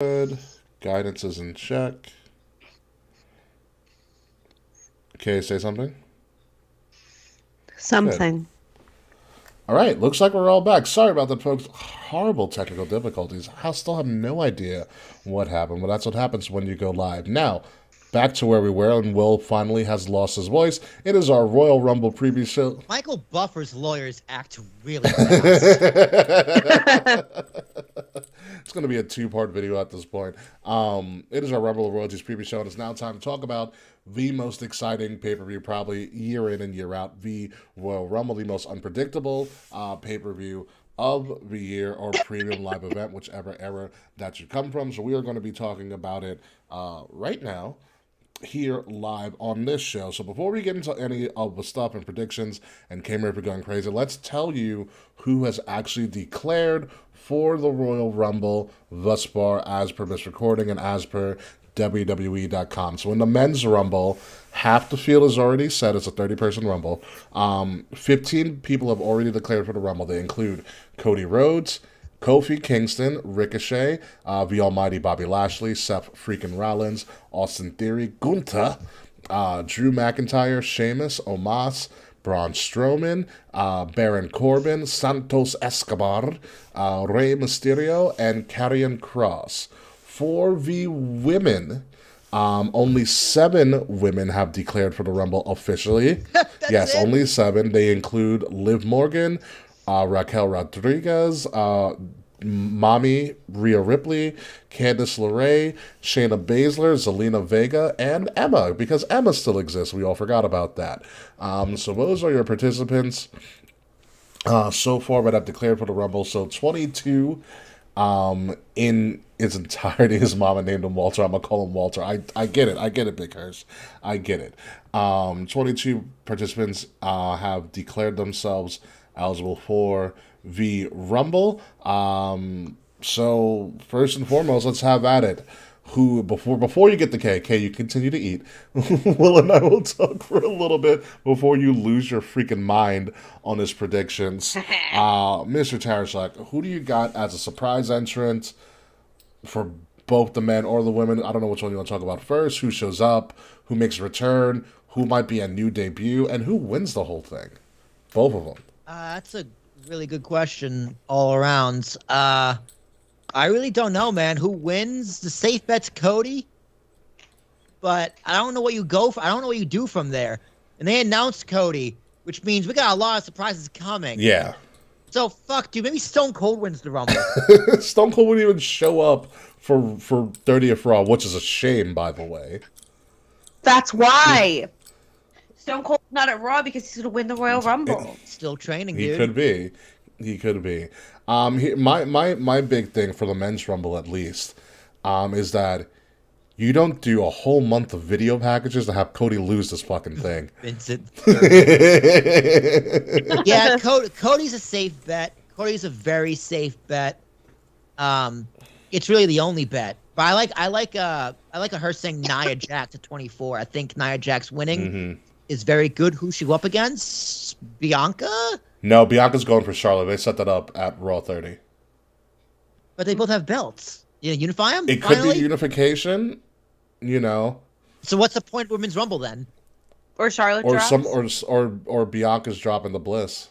Good. Guidance is in check. Okay, say something. Good. Something. All right, looks like we're all back. Sorry about that, folks. Horrible technical difficulties. I still have no idea what happened, but that's what happens when you go live. Now, back to where we were, and Will finally has lost his voice. It is our Royal Rumble preview show. Michael Buffer's lawyers act really fast. It's going to be a two-part video at this point. It is our Rumble Royalties preview show, and it's now time to talk about the most exciting pay-per-view probably year in and year out, the Royal Rumble, the most unpredictable pay-per-view of the year or premium live event, whichever era that you come from. So we are going to be talking about it right now here live on this show. So before we get into any of the stuff and predictions and K-Murphy going crazy, let's tell you who has actually declared for the Royal Rumble thus far as per this recording and as per WWE.com. So in the men's Rumble, half the field is already set. It's a 30-person Rumble. 15 people have already declared for the Rumble. They include Cody Rhodes, Kofi Kingston, Ricochet, the almighty Bobby Lashley, Seth freaking Rollins, Austin Theory, Gunther, Drew McIntyre, Sheamus, Omos, Braun Strowman, Baron Corbin, Santos Escobar, Rey Mysterio, and Karrion Kross. For the women, only 7 women have declared for the Rumble officially. Yes, it? only 7. They include Liv Morgan, Raquel Rodriguez, Mommy Rhea Ripley, Candice LeRae, Shayna Baszler, Zelina Vega, and Emma, because Emma still exists. We all forgot about that. So those are your participants so far that have declared for the Rumble. So 22 in its entirety. His mama named him Walter. I'm going to call him Walter. I get it. I get it, Big Hirsch. I get it. 22 participants have declared themselves eligible for the Rumble. So first and foremost, let's have at it. Who before you get the K, you continue to eat. Will and I will talk for a little bit before you lose your freaking mind on his predictions. Mr. Tarashak, who do you got as a surprise entrant for both the men or the women? I don't know which one you want to talk about first. Who shows up? Who makes a return? Who might be a new debut? And who wins the whole thing? Both of them. That's a really good question all around. I really don't know, man. Who wins? The safe bet's Cody, but I don't know what you go for. I don't know what you do from there. And they announced Cody, which means we got a lot of surprises coming. Yeah. So fuck, dude. Maybe Stone Cold wins the Rumble. Stone Cold wouldn't even show up for 30th Raw, which is a shame, by the way. That's why. Stone Cold's not at Raw because he's going to win the Royal Rumble. Still training, He dude. could be. He could be. My big thing for the men's Rumble, at least, is that you don't do a whole month of video packages to have Cody lose this fucking thing. Vincent. Yeah, Cody's a safe bet. Cody's a very safe bet. It's really the only bet. But I like her saying Nia Jax at 24. I think Nia Jax winning is very good. Who's she up against? Bianca? No, Bianca's going for Charlotte. They set that up at Raw 30. But they both have belts. You unify them? It could finally? be unification, you know, So what's the point of Women's Rumble then? Or Charlotte or drops. or Bianca's dropping the Bliss.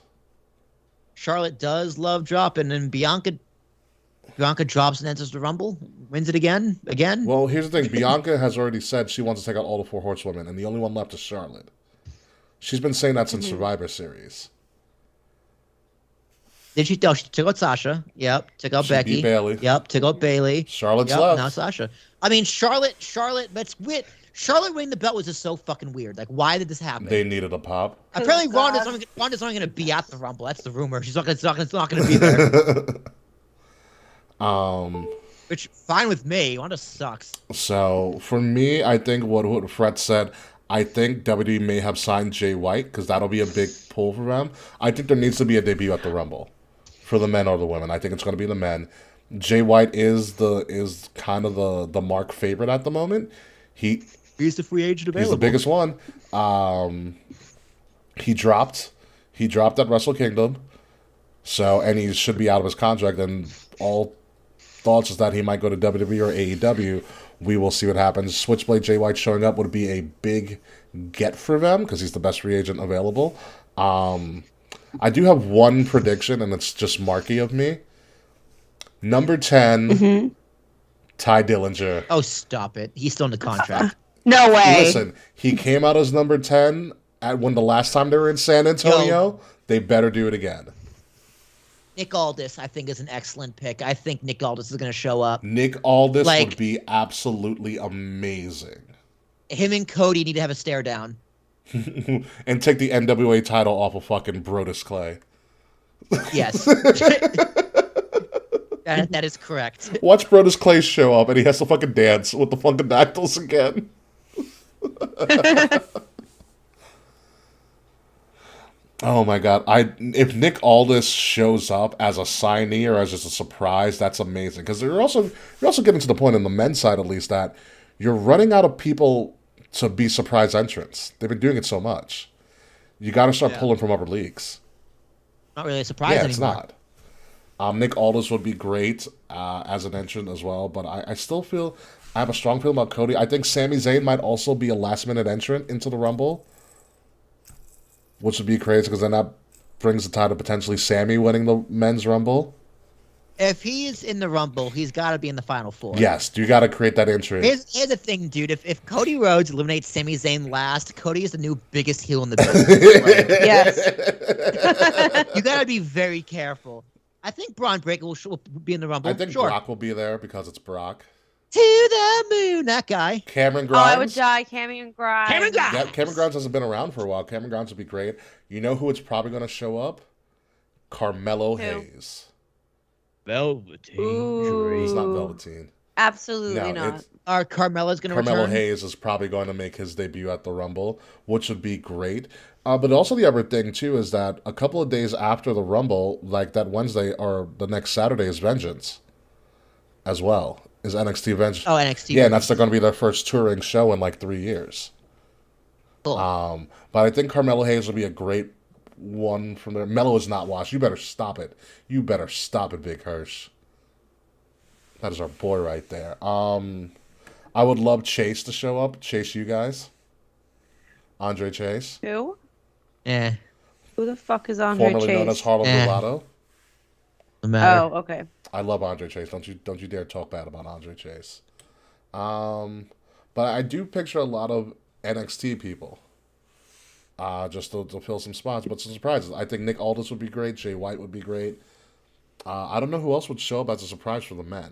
Charlotte does love dropping, and Bianca drops and enters the Rumble, wins it again. Well, here's the thing. Bianca has already said she wants to take out all the 4 horsewomen, and the only one left is Charlotte. She's been saying that since Survivor Series. Did she? No, she took out Sasha. Yep. Took out She Becky. beat Bayley. Yep. Took out Bailey. Charlotte's Yep. left. Now Sasha. I mean, Charlotte. That's weird. Charlotte winning the belt was just so fucking weird. Like, why did this happen? They needed a pop. Apparently, Ronda's only going to be at the Rumble. That's the rumor. She's not going to be there. Which fine with me. Ronda sucks. So for me, I think what Fred said. I think WWE may have signed Jay White because that'll be a big pull for them. I think there needs to be a debut at the Rumble for the men or the women. I think it's going to be the men. Jay White is kind of the mark favorite at the moment. He's the free agent available. He's the biggest one. He dropped at Wrestle Kingdom, and he should be out of his contract. And all thoughts is that he might go to WWE or AEW. We will see what happens. Switchblade Jay White showing up would be a big get for them because he's the best free agent available. I do have one prediction, and it's just marky of me. Number 10, Ty Dillinger. Oh, stop it. He's still in the contract. No way. Listen, he came out as number 10 when the last time they were in San Antonio. They better do it again. Nick Aldis, I think, is an excellent pick. I think Nick Aldis is going to show up. Nick Aldis would be absolutely amazing. Him and Cody need to have a stare down. And take the NWA title off of fucking Brodus Clay. Yes. That is correct. Watch Brodus Clay show up and he has to fucking dance with the Funkadactyls again. Oh my god! If Nick Aldis shows up as a signee or as just a surprise, that's amazing. Because you're also getting to the point on the men's side, at least, that you're running out of people to be surprise entrants. They've been doing it so much. You got to start pulling from upper leagues. Not really a surprise anymore. It's not. Nick Aldis would be great as an entrant as well, but I still feel I have a strong feeling about Cody. I think Sami Zayn might also be a last minute entrant into the Rumble. Which would be crazy because then that brings the tie to potentially Sammy winning the men's Rumble. If he's in the Rumble, he's got to be in the Final Four. Yes, you got to create that entry. Here's the thing, dude. If Cody Rhodes eliminates Sami Zayn last, Cody is the new biggest heel in the business. Right? Yes. You got to be very careful. I think Braun Breaker will be in the Rumble. I think Brock will be there because it's Brock. To the moon, that guy. Cameron Grimes. Oh, I would die. Cameron Grimes. Yeah, Cameron Grimes hasn't been around for a while. Cameron Grimes would be great. You know who it's probably going to show up? Carmelo Hayes. Velveteen. Ooh. He's not Velveteen. Absolutely not. Carmelo's going to return. Carmelo Hayes is probably going to make his debut at the Rumble, which would be great. But also the other thing, too, is that a couple of days after the Rumble, like that Wednesday or the next Saturday is Vengeance as well. Is NXT Vengeance. Oh, NXT. Yeah, and that's going to be their first touring show in like 3 years. Cool. But I think Carmelo Hayes will be a great one from there. Melo is not washed. You better stop it. You better stop it, Big Hirsch. That is our boy right there. I would love Chase to show up. Chase you guys. Andre Chase. Who? Yeah. Who the fuck is Andre Formerly Chase? known as Harlem Gelato. No matter. Oh, okay. I love Andre Chase. Don't you dare talk bad about Andre Chase. But I do picture a lot of NXT people. Just to fill some spots, but some surprises. I think Nick Aldis would be great. Jay White would be great. I don't know who else would show up as a surprise for the men.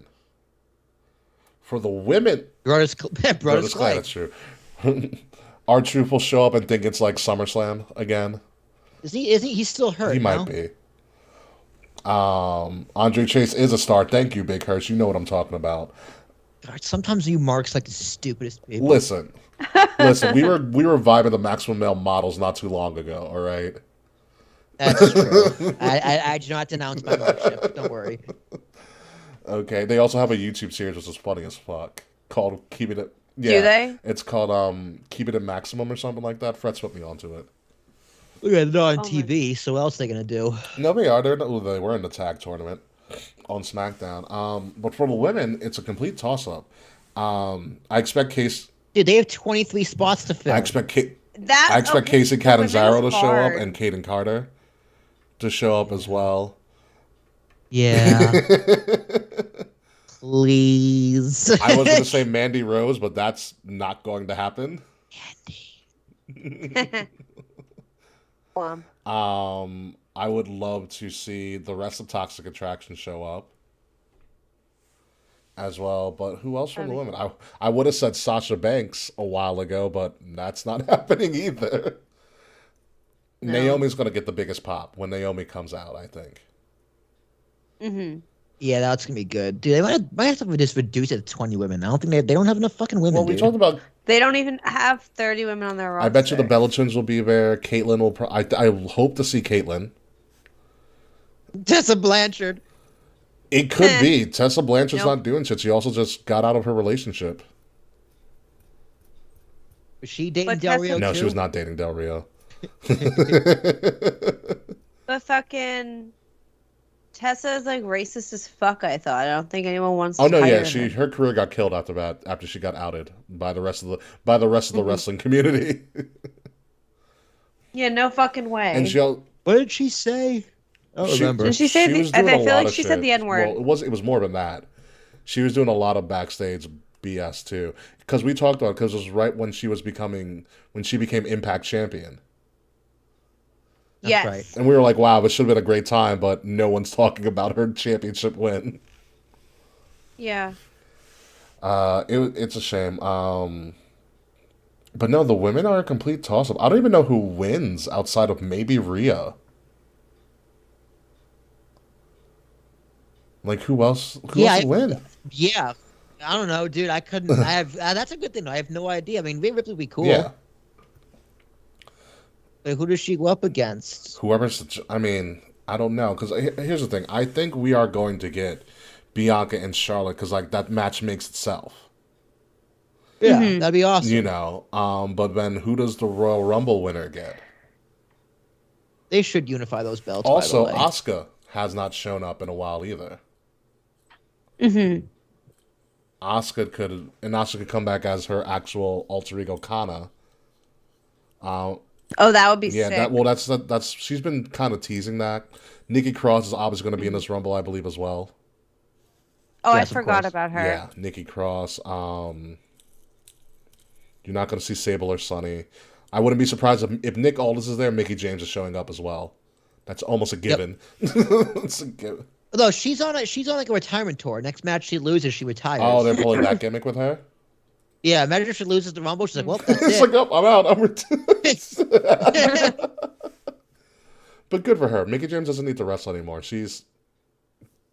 For the women, Brodus Clay. That's true. R-Truth will show up and think it's like SummerSlam again. Is he? He's still hurt. He might be. Andre Chase is a star. Thank you, Big Hirsch. You know what I'm talking about. God, sometimes you marks like the stupidest people. Listen. We were vibing the Maximum Male models not too long ago. All right. That's true. I do not denounce my markship. Don't worry. Okay. They also have a YouTube series which is funny as fuck called Keep It. Yeah, Do they? It's called Keep It at Maximum or something like that. Fred put me onto it. Look at it on TV. So what else are they gonna do? No, they are. They were in the tag tournament on SmackDown. But for the women, it's a complete toss-up. I expect Case. Dude, they have 23 spots to fill. I expect Casey Catanzaro to show up and Kaden Carter to show up as well. Yeah. Please. I was going to say Mandy Rose, but that's not going to happen. Mandy. I would love to see the rest of Toxic Attraction show up as well. But who else from the women? I would have said Sasha Banks a while ago, but that's not happening either. No. Naomi's going to get the biggest pop when Naomi comes out, I think. Mm-hmm. Yeah, that's gonna be good, dude. They might have to just reduce it to 20 women. I don't think they don't have enough fucking women. Well, we talked about. They don't even have 30 women on their roster. I bet you the Bella Twins will be there. Caitlyn will. I hope to see Caitlyn. Tessa Blanchard. It could be. Tessa Blanchard's not doing shit. She also just got out of her relationship. Was she dating Del Rio? No, too? she was not dating Del Rio. The fucking Tessa is like racist as fuck. I thought. I don't think anyone wants. Oh to no, yeah, hire her. her career got killed after that. After she got outed by the rest of the Mhm. wrestling community. Yeah, no fucking And way. What did she say? I don't remember. Did she say she the? was doing I a feel lot like of she said shit. the N Well, word. it was more than that. She was doing a lot of backstage BS too, because we talked about because it was right when she became Impact champion, That's Yes. right. and we were like, "Wow, this should have been a great time," but no one's talking about her championship win. Yeah. It's a shame. But no, the women are a complete toss up. I don't even know who wins outside of maybe Rhea. Like who else? Who Yeah, else will win? Yeah. I don't know, dude. I couldn't. I have. That's a good thing. I have no idea. I mean, Rhea Ripley would be cool. Yeah, But who does she go up against? whoever's. I mean, I don't know because here's the thing. I think we are going to get Bianca and Charlotte because like that match makes itself. Yeah, Mhm. that'd be awesome. You know. But then who does the Royal Rumble winner get? They should unify those belts. Also, by the way. Asuka has not shown up in a while either. Mhm. Asuka could come back as her actual alter ego Kana. Oh, that would be Yeah, sick. that's she's been kind of teasing that. Nikki Cross is obviously going to be in this Rumble, I believe, as well. Oh, Yes, I of forgot course. about her. Yeah, Nikki Cross. You're not going to see Sable or Sunny. I wouldn't be surprised if Nick Aldis is there. Mickey James is showing up as well. That's almost a given. It's a given. Although she's on like a retirement tour. Next match she loses, she retires. Oh, they're pulling that gimmick with her. Yeah, imagine if she loses the Rumble. She's like, well, that's It's it. like, oh, I'm out. But good for her. Mickey James doesn't need to wrestle anymore. She's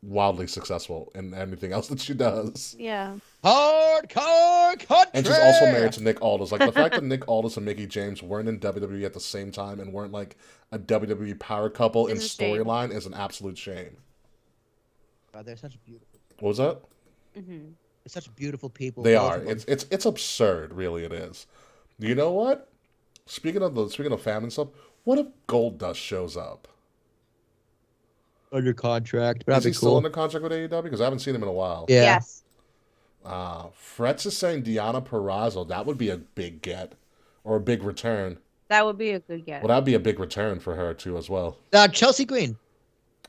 wildly successful in anything else that she does. Yeah. Hardcore country. And she's also married to Nick Aldis. Like the fact that Nick Aldis and Mickey James weren't in WWE at the same time and weren't like a WWE power couple in It's a shame. storyline is an absolute shame. God, they're such beautiful. What was that? Mhm. They're such beautiful people. They both are. of them. It's absurd, really. It is. You know what? Speaking of family stuff, what if Goldust shows up? under contract, but Is that'd he be still cool. under contract with AEW? Because I haven't seen him in a while. Yeah. Yes. Fretz is saying Deanna Purrazzo. That would be a big get, or a big return. That would be a good guess. Well, that'd be a big return for her too, as well. Chelsea Green.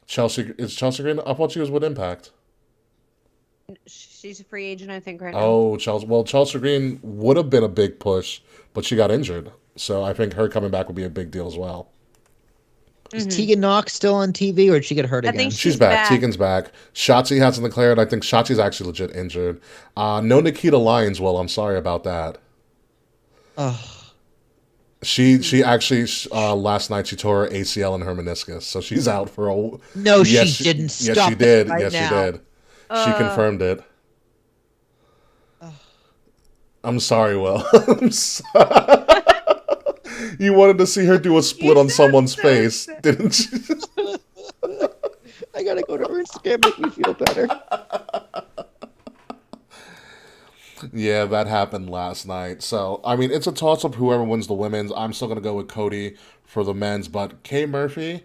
Chelsea Green. I thought she was with Impact. She's a free agent, I think, right now. Oh, Chelsea. Well, Chelsea Green would have been a big push, but she got injured. So I think her coming back would be a big deal as well. Is Tegan Knox still on TV, or did she get hurt I again? think She's She's back. back. Tegan's back. Shotzi hasn't declared. I think Shotzi's actually legit injured. No Nikita Lyons. Well, I'm sorry about that. Ugh. She actually last night she tore her ACL and her meniscus, so she's out for a. No, Yes, she didn't. Yes, Stop she did. it right Yes, now. she did. She confirmed it. I'm sorry, Will. I'm sorry. You wanted to see her do a split on someone's face, didn't you? I gotta go to her Instagram, make me feel better. Yeah, that happened last night. So, I mean, it's a toss-up whoever wins the women's. I'm still going to go with Cody for the men's. But, Kay Murphy,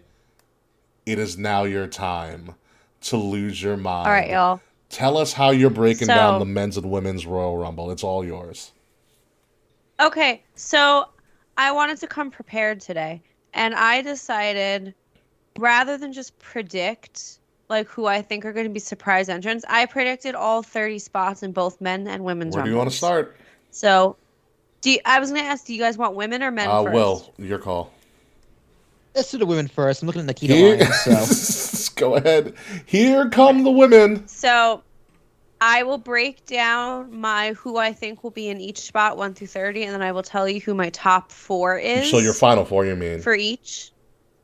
it is now your time to lose your mind. All right, y'all. Tell us how you're breaking So- down the men's and women's Royal Rumble. It's all yours. Okay, so I wanted to come prepared today, and I decided rather than just predict like who I think are going to be surprise entrants, I predicted all 30 spots in both men and women's Where do you want to Rumbles. start? So, I was going to ask, do you guys want women or men first? Will, your call. Let's do the women first. I'm looking at Nikita Here- Lyons, so. Go ahead. Here come the women. So, I will break down my who I think will be in each spot 1 through 30, and then I will tell you who my top 4 is. So your final four, you mean? For each.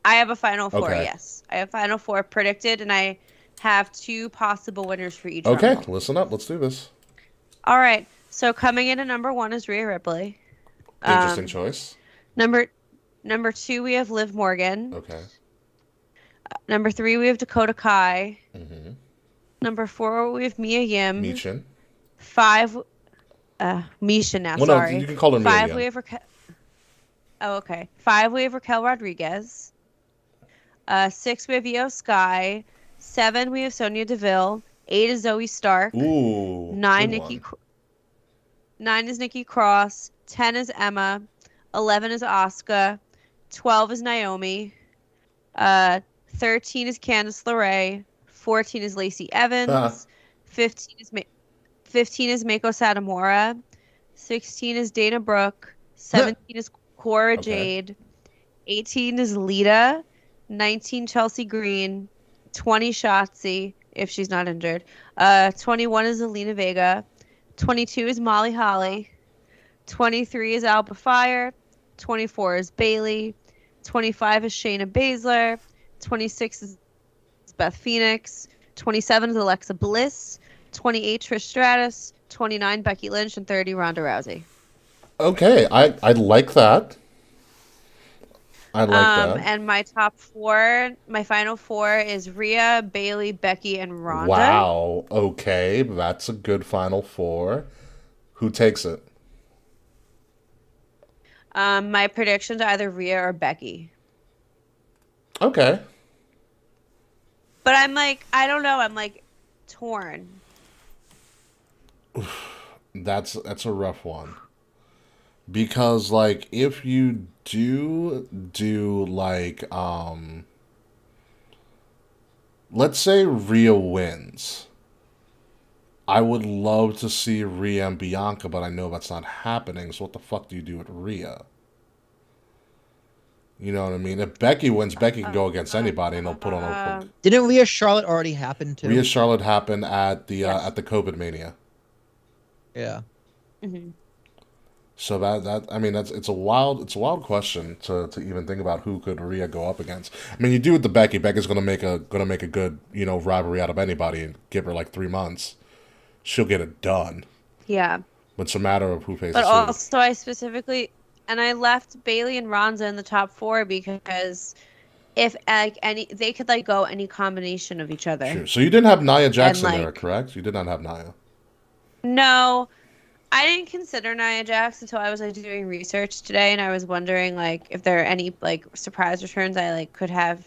I have a final 4, Okay. yes. I have final 4 predicted, and I have 2 possible winners for each Okay, Rumble. listen up. Let's do this. All right. So coming in at number 1 is Rhea Ripley. Interesting choice. Number 2 we have Liv Morgan. Okay. Number 3 we have Dakota Kai. Mm-hmm. Number 4 we have Mia Yim. Michin. 5 Misha now, Well, sorry. no, you can call her Mia 5 Yim. we have Raquel. Oh, okay. 5 we have Raquel Rodriguez. 6 we have Io Sky. 7, we have Sonya Deville. 8 is Zoe Stark. Ooh, 9, good Nikki. one. 9 is Nikki Cross. 10 is Emma. 11 is Asuka. 12 is Naomi. 13 is Candice LeRae. 14 is Lacey Evans. 15 is 15 is Mako Satomura. 16 is Dana Brooke. 17 is Cora Okay. Jade. 18 is Lita. 19 Chelsea Green. 20 Shotzi, if she's not injured. 21 is Zelina Vega. 22 is Molly Holly. 23 is Alba Fire. 24 is Bailey. 25 is Shayna Baszler. 26 is Beth Phoenix. 27 is Alexa Bliss. 28 Trish Stratus. 29 Becky Lynch. And 30 Ronda Rousey. Okay, I like that. I like that. And my top 4, my final 4 is Rhea, Bailey, Becky, and Ronda. Wow. Okay, that's a good final 4. Who takes it? My predictions are either Rhea or Becky. Okay. But I'm like, I don't know. I'm like torn. That's a rough one. Because like if you do like let's say Rhea wins. I would love to see Rhea and Bianca, but I know that's not happening, so what the fuck do you do with Rhea? You know what I mean? If Becky wins, Becky can go against anybody and they'll put on a Didn't Rhea Charlotte already happen too? Rhea Charlotte happened at the Yes. at the COVID Mania. Yeah. Mm-hmm. So that I mean it's a wild question to even think about who could Rhea go up against. I mean you do with the Becky. Becky's gonna make a good rivalry out of anybody and give her like 3 months. She'll get it done. Yeah. But it's a matter of who faces But who. also, I left Bailey and Ronda in the top 4 because if like they could like go any combination of each other. Sure. So you didn't have Nia Jax in there, like- correct? You did not have Nia. No, I didn't consider Nia Jax until I was like doing research today, and I was wondering like if there are any like surprise returns I like could have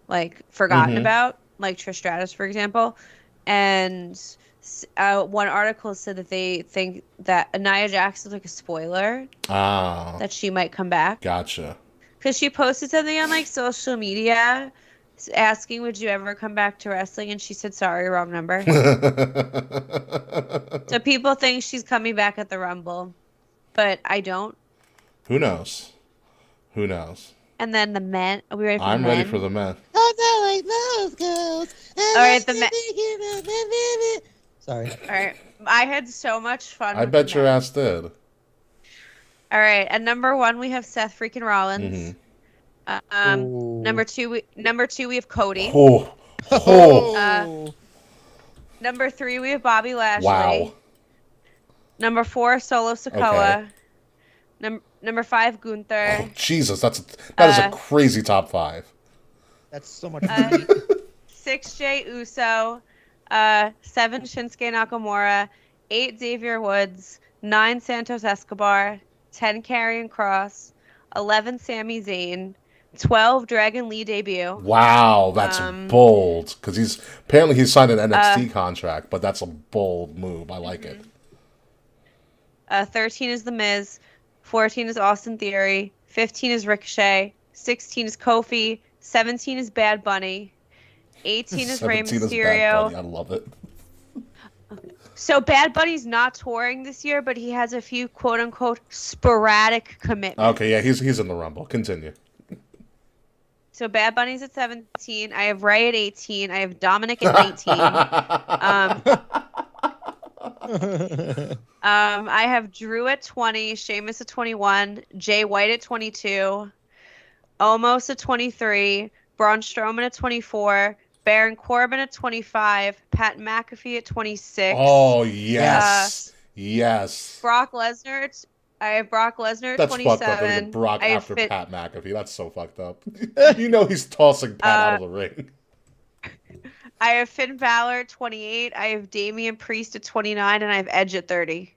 like forgotten Mhm. about, like Trish Stratus, for example. And one article said that they think that Nia Jax is like a spoiler Ah, that she might come back gotcha. because she posted something on like social media asking, "Would you ever come back to wrestling?" And she said, "Sorry, wrong number." So people think she's coming back at the Rumble, but I don't. Who knows? Who knows? And then the men. Are we ready for I'm the ready men? for the men. I'm not like those girls. All right, the men. Sorry. All right, I had so much fun. I with bet the your men. ass did. All right, at number 1 we have Seth freaking Rollins. Ooh. Number two we have Cody. Oh, oh, Number 3 we have Bobby Lashley. wow. Number 4 Solo Sikoa. Number 5 Gunther. Oh, Jesus, that is a crazy top 5. That's so much fun. 6 Jey Uso. 7 Shinsuke Nakamura. 8 Xavier Woods. 9 Santos Escobar. 10 Karrion Kross. 11 Sami Zayn. 12 Dragon Lee debut. Wow, that's bold. Because he's signed an NXT contract, but that's a bold move. I like it. 13 is The Miz. 14 is Austin Theory. 15 is Ricochet. 16 is Kofi. 17 is Bad Bunny. 18 is Rey 17 is Bad Mysterio. Bunny. I love it. So Bad Bunny's not touring this year, but he has a few quote unquote sporadic commitments. Okay, yeah, he's in the Rumble. Continue. So Bad Bunny's at 17. I have Ray at 18. I have Dominic at 19. I have Drew at 20. Sheamus at 21. Jay White at 22. Omos at 23. Braun Strowman at 24. Baron Corbin at 25. Pat McAfee at 26. Oh, yes. Yes. Brock Lesnar. I have Brock Lesnar at That's 27. fucked up. There's a Brock I have after Pat McAfee. That's so fucked up. You know he's tossing Pat out of the ring. I have Finn Balor at 28. I have Damian Priest at 29, and I have Edge at 30.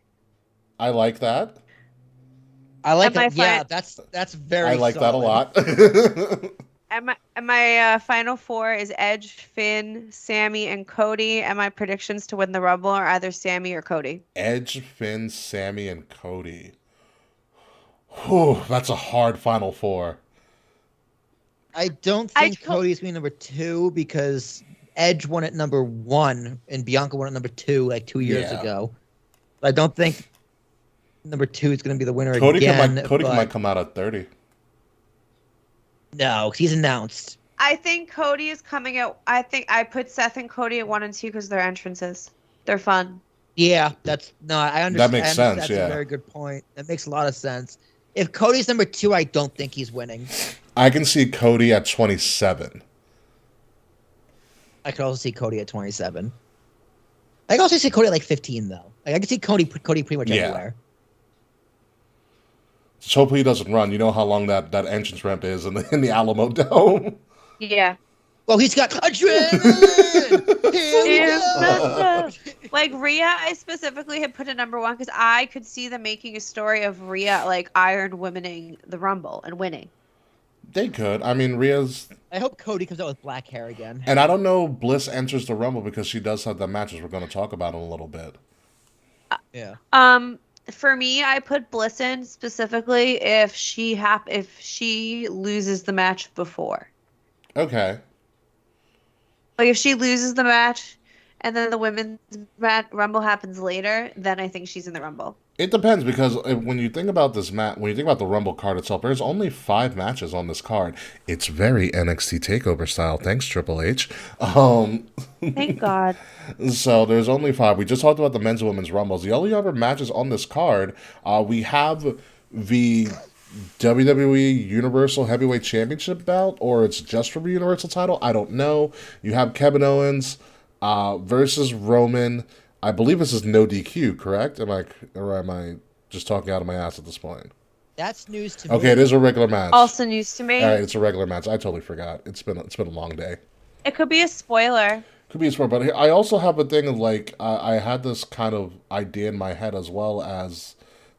I like that. I like Am I that. Yeah, fine? that's very. I like that a solid. lot. And my final four is Edge, Finn, Sammy, and Cody. And my predictions to win the Rumble are either Sammy or Cody. Edge, Finn, Sammy, and Cody. Whew, that's a hard final four. I don't think Cody's being number 2 because Edge won at number 1 and Bianca won at number 2 like 2 years ago. I don't think number 2 is going to be the winner again. Cody might come out at 30. No, he's announced. I think Cody is coming out. I think I put Seth and Cody at 1 and 2 because their entrances. They're fun. Yeah, I understand. That makes sense. That's a very good point. That makes a lot of sense. If Cody's number 2, I don't think he's winning. I can see Cody at 27. I could also see Cody at 27. I can also see Cody at like 15, though. Like, I can see Cody pretty much everywhere. Just hopefully he doesn't run. You know how long that entrance ramp is in the Alamo Dome. Yeah. Well, he's got adrenaline. Like Rhea, I specifically had put at number 1 because I could see them making a story of Rhea like Iron Womaning the Rumble and winning. They could. I mean, Rhea's. I hope Cody comes out with black hair again. And I don't know Bliss enters the Rumble because she does have the matches we're going to talk about in a little bit. Yeah. For me, I put Bliss in specifically if she loses the match before. Okay. Like if she loses the match and then the women's Rumble happens later, then I think she's in the Rumble. It depends because when you think about this when you think about the Rumble card itself, there's only 5 matches on this card. It's very NXT Takeover style. Thanks, Triple H. Thank God. So there's only 5. We just talked about the men's and women's Rumbles. The only other matches on this card, we have the WWE Universal Heavyweight Championship bout, or it's just for the Universal title. I don't know. You have Kevin Owens versus Roman. I believe this is no DQ, correct? Or am I just talking out of my ass at this point? That's news to me. Okay, it is a regular match. Also news to me. All right, it's a regular match. I totally forgot. It's been a long day. It could be a spoiler. Could be a spoiler, but I also have a thing of like I had this kind of idea in my head as well as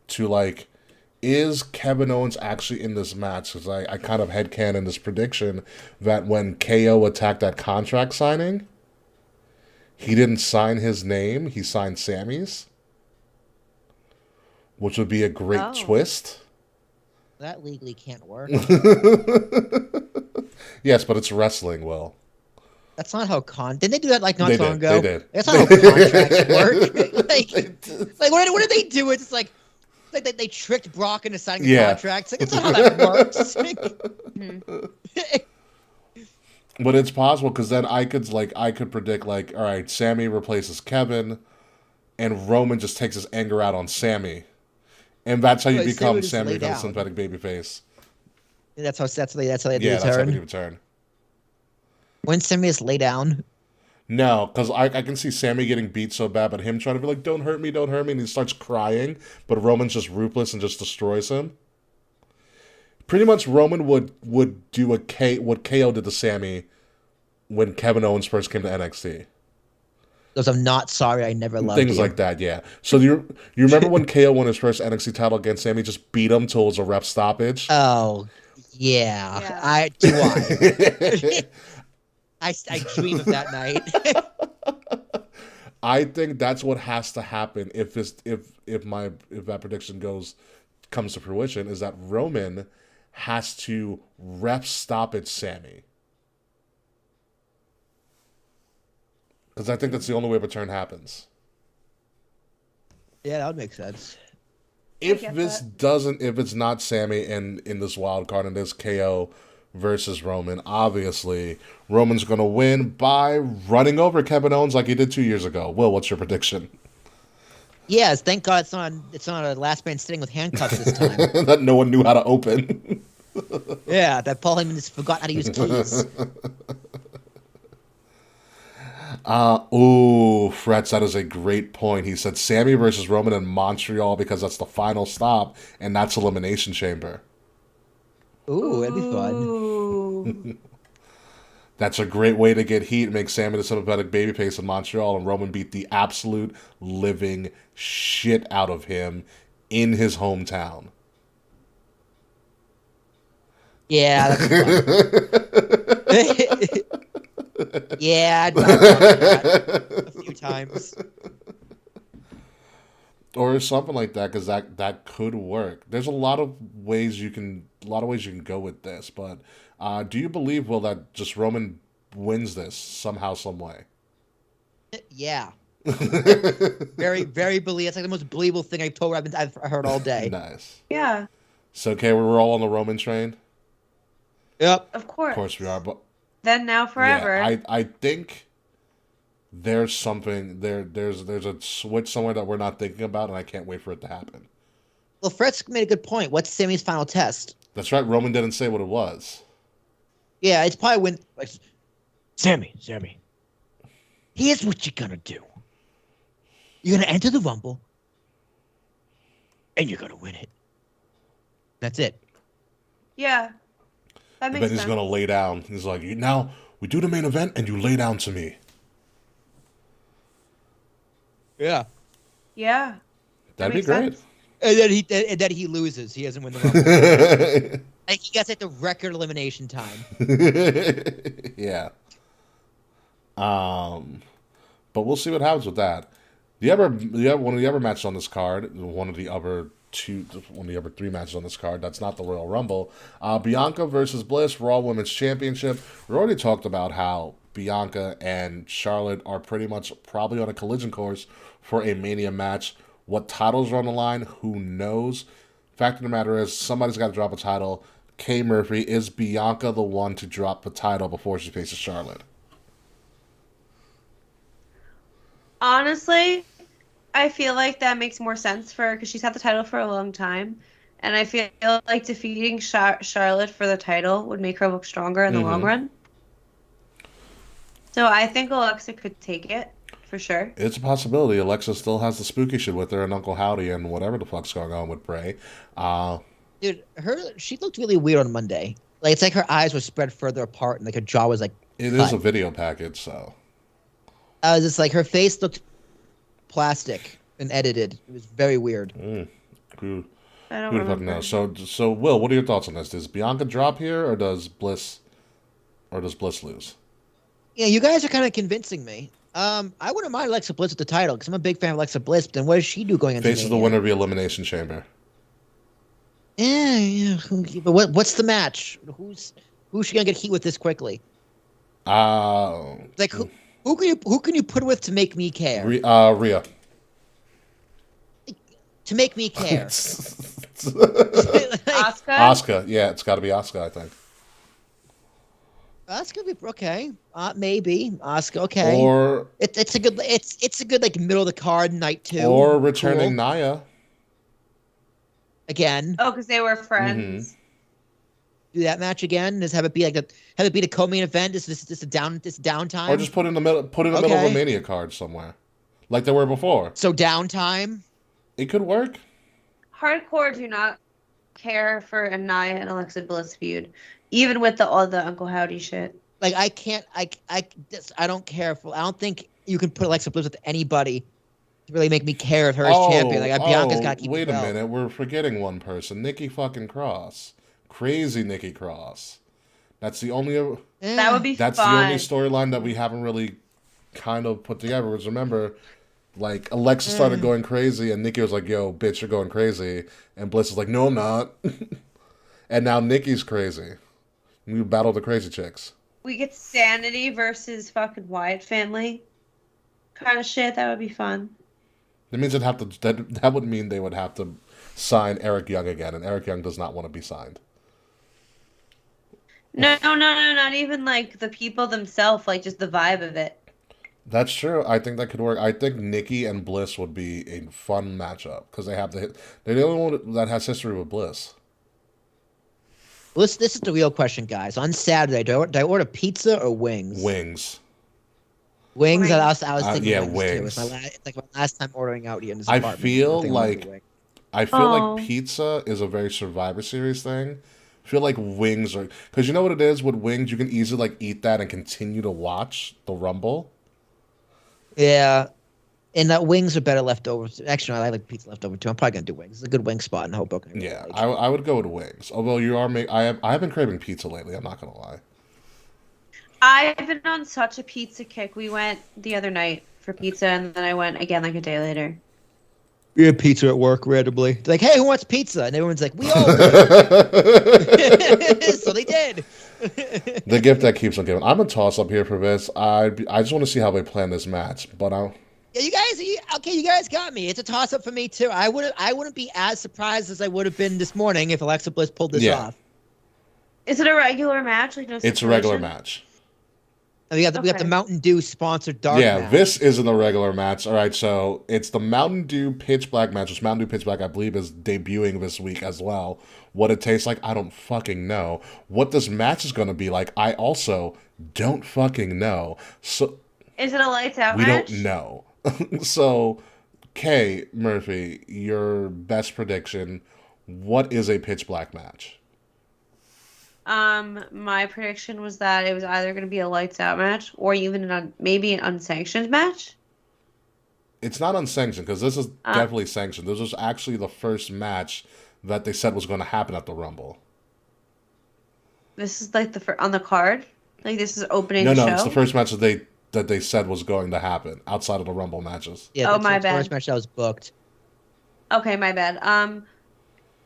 to like, is Kevin Owens actually in this match? Because I kind of headcanon this prediction that when KO attacked that contract signing, he didn't sign his name. He signed Sammy's, which would be a great twist. That legally can't work. Yes, but it's wrestling, Will. That's not how didn't they do that like not so long ago? They did. That's not how contracts work. like what did they do? It's like they tricked Brock into signing the contract. It's like, that's not how that works. But it's possible because then I could predict like, all right, Sammy replaces Kevin, and Roman just takes his anger out on Sammy, and that's how you become Sammy becomes synthetic babyface. That's how they do the turn. That's how they do the turn. When Sammy is lay down. No, because I can see Sammy getting beat so bad, but him trying to be like, don't hurt me, and he starts crying, but Roman's just ruthless and just destroys him. Pretty much Roman would do what KO did to Sammy when Kevin Owens first came to NXT. Because I'm not sorry, I never loved Things you. like that, yeah. So you remember when KO won his first NXT title against Sammy, just beat him till it was a ref stoppage? Oh, yeah. I dream of that night. I think that's what has to happen if that prediction comes to fruition, is that Roman has to ref stoppage Sammy. Because I think that's the only way return happens. Yeah, that would make sense. If it's not Sammy in this wild card and this KO versus Roman, obviously Roman's going to win by running over Kevin Owens like he did 2 years ago. Will, what's your prediction? Yes, thank God it's not a last man standing with handcuffs this time. That no one knew how to open. Yeah, that Paul Heyman just forgot how to use keys. Fretz, that is a great point. He said Sammy versus Roman in Montreal because that's the final stop, and that's Elimination Chamber. Ooh, that'd be fun. That's a great way to get heat and make Sammy the sympathetic babyface in Montreal, and Roman beat the absolute living shit out of him in his hometown. Yeah, that'd be fun. Yeah, I'd watch that a few times. Or something like that, because that could work. There's a lot of ways you can go with this, but do you believe, Will, that just Roman wins this somehow, some way? Yeah. Very, very believable. It's like the most believable thing I've heard all day. Nice. Yeah, So, okay, we're all on the Roman train. Yep. of course. Of course we are, but Then, now, forever. yeah, I think there's something there's a switch somewhere that we're not thinking about, and I can't wait for it to happen. Well, Fred's made a good point. What's Sammy's final test? That's right. Roman didn't say what it was. Yeah, it's probably when. Like, Sammy. Here's what you're gonna do. You're gonna enter the Rumble, and you're gonna win it. That's it. Yeah, that And makes then sense. he's gonna lay down. He's like, now we do the main event, and you lay down to me. Yeah. Yeah. That'd be makes great. sense. And then he loses. He doesn't win the Rumble. Like he gets like the record elimination time. Yeah. But we'll see what happens with that. One of the other matches on this card, one of the other three matches on this card, that's not the Royal Rumble. Bianca versus Bliss, Raw Women's Championship. We already talked about how Bianca and Charlotte are pretty much probably on a collision course for a Mania match. What titles are on the line, who knows? Fact of the matter is, somebody's got to drop a title. Kay Murphy, is Bianca the one to drop the title before she faces Charlotte? Honestly, I feel like that makes more sense for her because she's had the title for a long time. And I feel like defeating Charlotte for the title would make her look stronger in the long run. So I think Alexa could take it, for sure. It's a possibility. Alexa still has the spooky shit with her and Uncle Howdy and whatever the fuck's going on with Bray. Dude, she looked really weird on Monday. Like it's like her eyes were spread further apart and like her jaw was like It cut. is a video package, so. I was just like her face looked plastic and edited. It was very weird. Who I don't the fuck remember. knows? So Will, what are your thoughts on this? Does Bianca drop here, or does Bliss lose? Yeah, you guys are kind of convincing me. I wouldn't mind Alexa Bliss with the title because I'm a big fan of Alexa Bliss. But then what does she do going into Faces the Mania? winner of the Elimination Chamber. Yeah. But what's the match? Who's she gonna get heat with this quickly? Like who can you put with to make me care? Rhea. To make me care. Asuka? Asuka. Yeah, it's got to be Asuka, I think. Asuka be okay. Maybe Asuka. Okay. Or it's a good like middle of the card night too. or returning Cool. Nia. Again. Oh, because they were friends. Do that match again. Just have it be the co-main event. This downtime. Or just put in the middle of a Mania card somewhere, like they were before. So downtime. It could work. Hardcore do not care for a Nia and Alexa Bliss feud, even with all the Uncle Howdy shit. Like I don't care for. I don't think you can put Alexa Bliss with anybody to really make me care of her as champion. Like Bianca's got to keep. Wait it a well. minute, we're forgetting one person. Nikki fucking Cross, crazy Nikki Cross. That's the only. That would be That's fun. the only storyline that we haven't really kind of put together. Because remember, like Alexa started going crazy, and Nikki was like, "Yo, bitch, you're going crazy," and Bliss is like, "No, I'm not." And now Nikki's crazy. We battle the crazy chicks. We get Sanity versus fucking Wyatt family kind of shit. That would be fun. That means that would mean they would have to sign Eric Young again, and Eric Young does not want to be signed. No, not even like the people themselves, like just the vibe of it. That's true. I think that could work. I think Nikki and Bliss would be a fun matchup because they're the only one that has history with Bliss. Well, this is the real question, guys. On Saturday, do I order pizza or wings? Wings. Wings. I was thinking yeah, wings. Too. wings. It's like my last time ordering out here in this I apartment. feel think I'm like ordering wings. Oh. pizza is a very Survivor Series thing. I feel like wings are because you know what it is with wings. You can easily like eat that and continue to watch the Rumble. Yeah, and that wings are better leftovers. Actually, no, I like pizza leftover too. I'm probably gonna do wings. It's a good wing spot in Hoboken. Yeah, I would go with wings. Although I have been craving pizza lately. I'm not gonna lie. I've been on such a pizza kick. We went the other night for pizza, and then I went again like a day later. We had pizza at work randomly. It's like, hey, who wants pizza? And everyone's like, we all do. So they did. The gift that keeps on giving. I'm a toss up here for this. I just want to see how they plan this match, but Yeah, you guys got me. It's a toss up for me too. I wouldn't be as surprised as I would have been this morning if Alexa Bliss pulled this off. Is it a regular match? Like no it's a regular match. And we got the Mountain Dew sponsored dark match. This isn't a regular match. All right, so it's the Mountain Dew Pitch Black match, which Mountain Dew Pitch Black, I believe, is debuting this week as well. What it tastes like, I don't fucking know. What this match is going to be like, I also don't fucking know. So is it a lights out match? match? We don't know. So, Kay Murphy, your best prediction, what is a Pitch Black match? My prediction was that it was either going to be a lights out match or even maybe an unsanctioned match. It's not unsanctioned because this is definitely sanctioned. This was actually the first match that they said was going to happen at the Rumble. This is like on the card. Like this is opening. No, show? It's the first match that they said was going to happen outside of the Rumble matches. Yeah, that's my bad. The first match that was booked. Okay, my bad.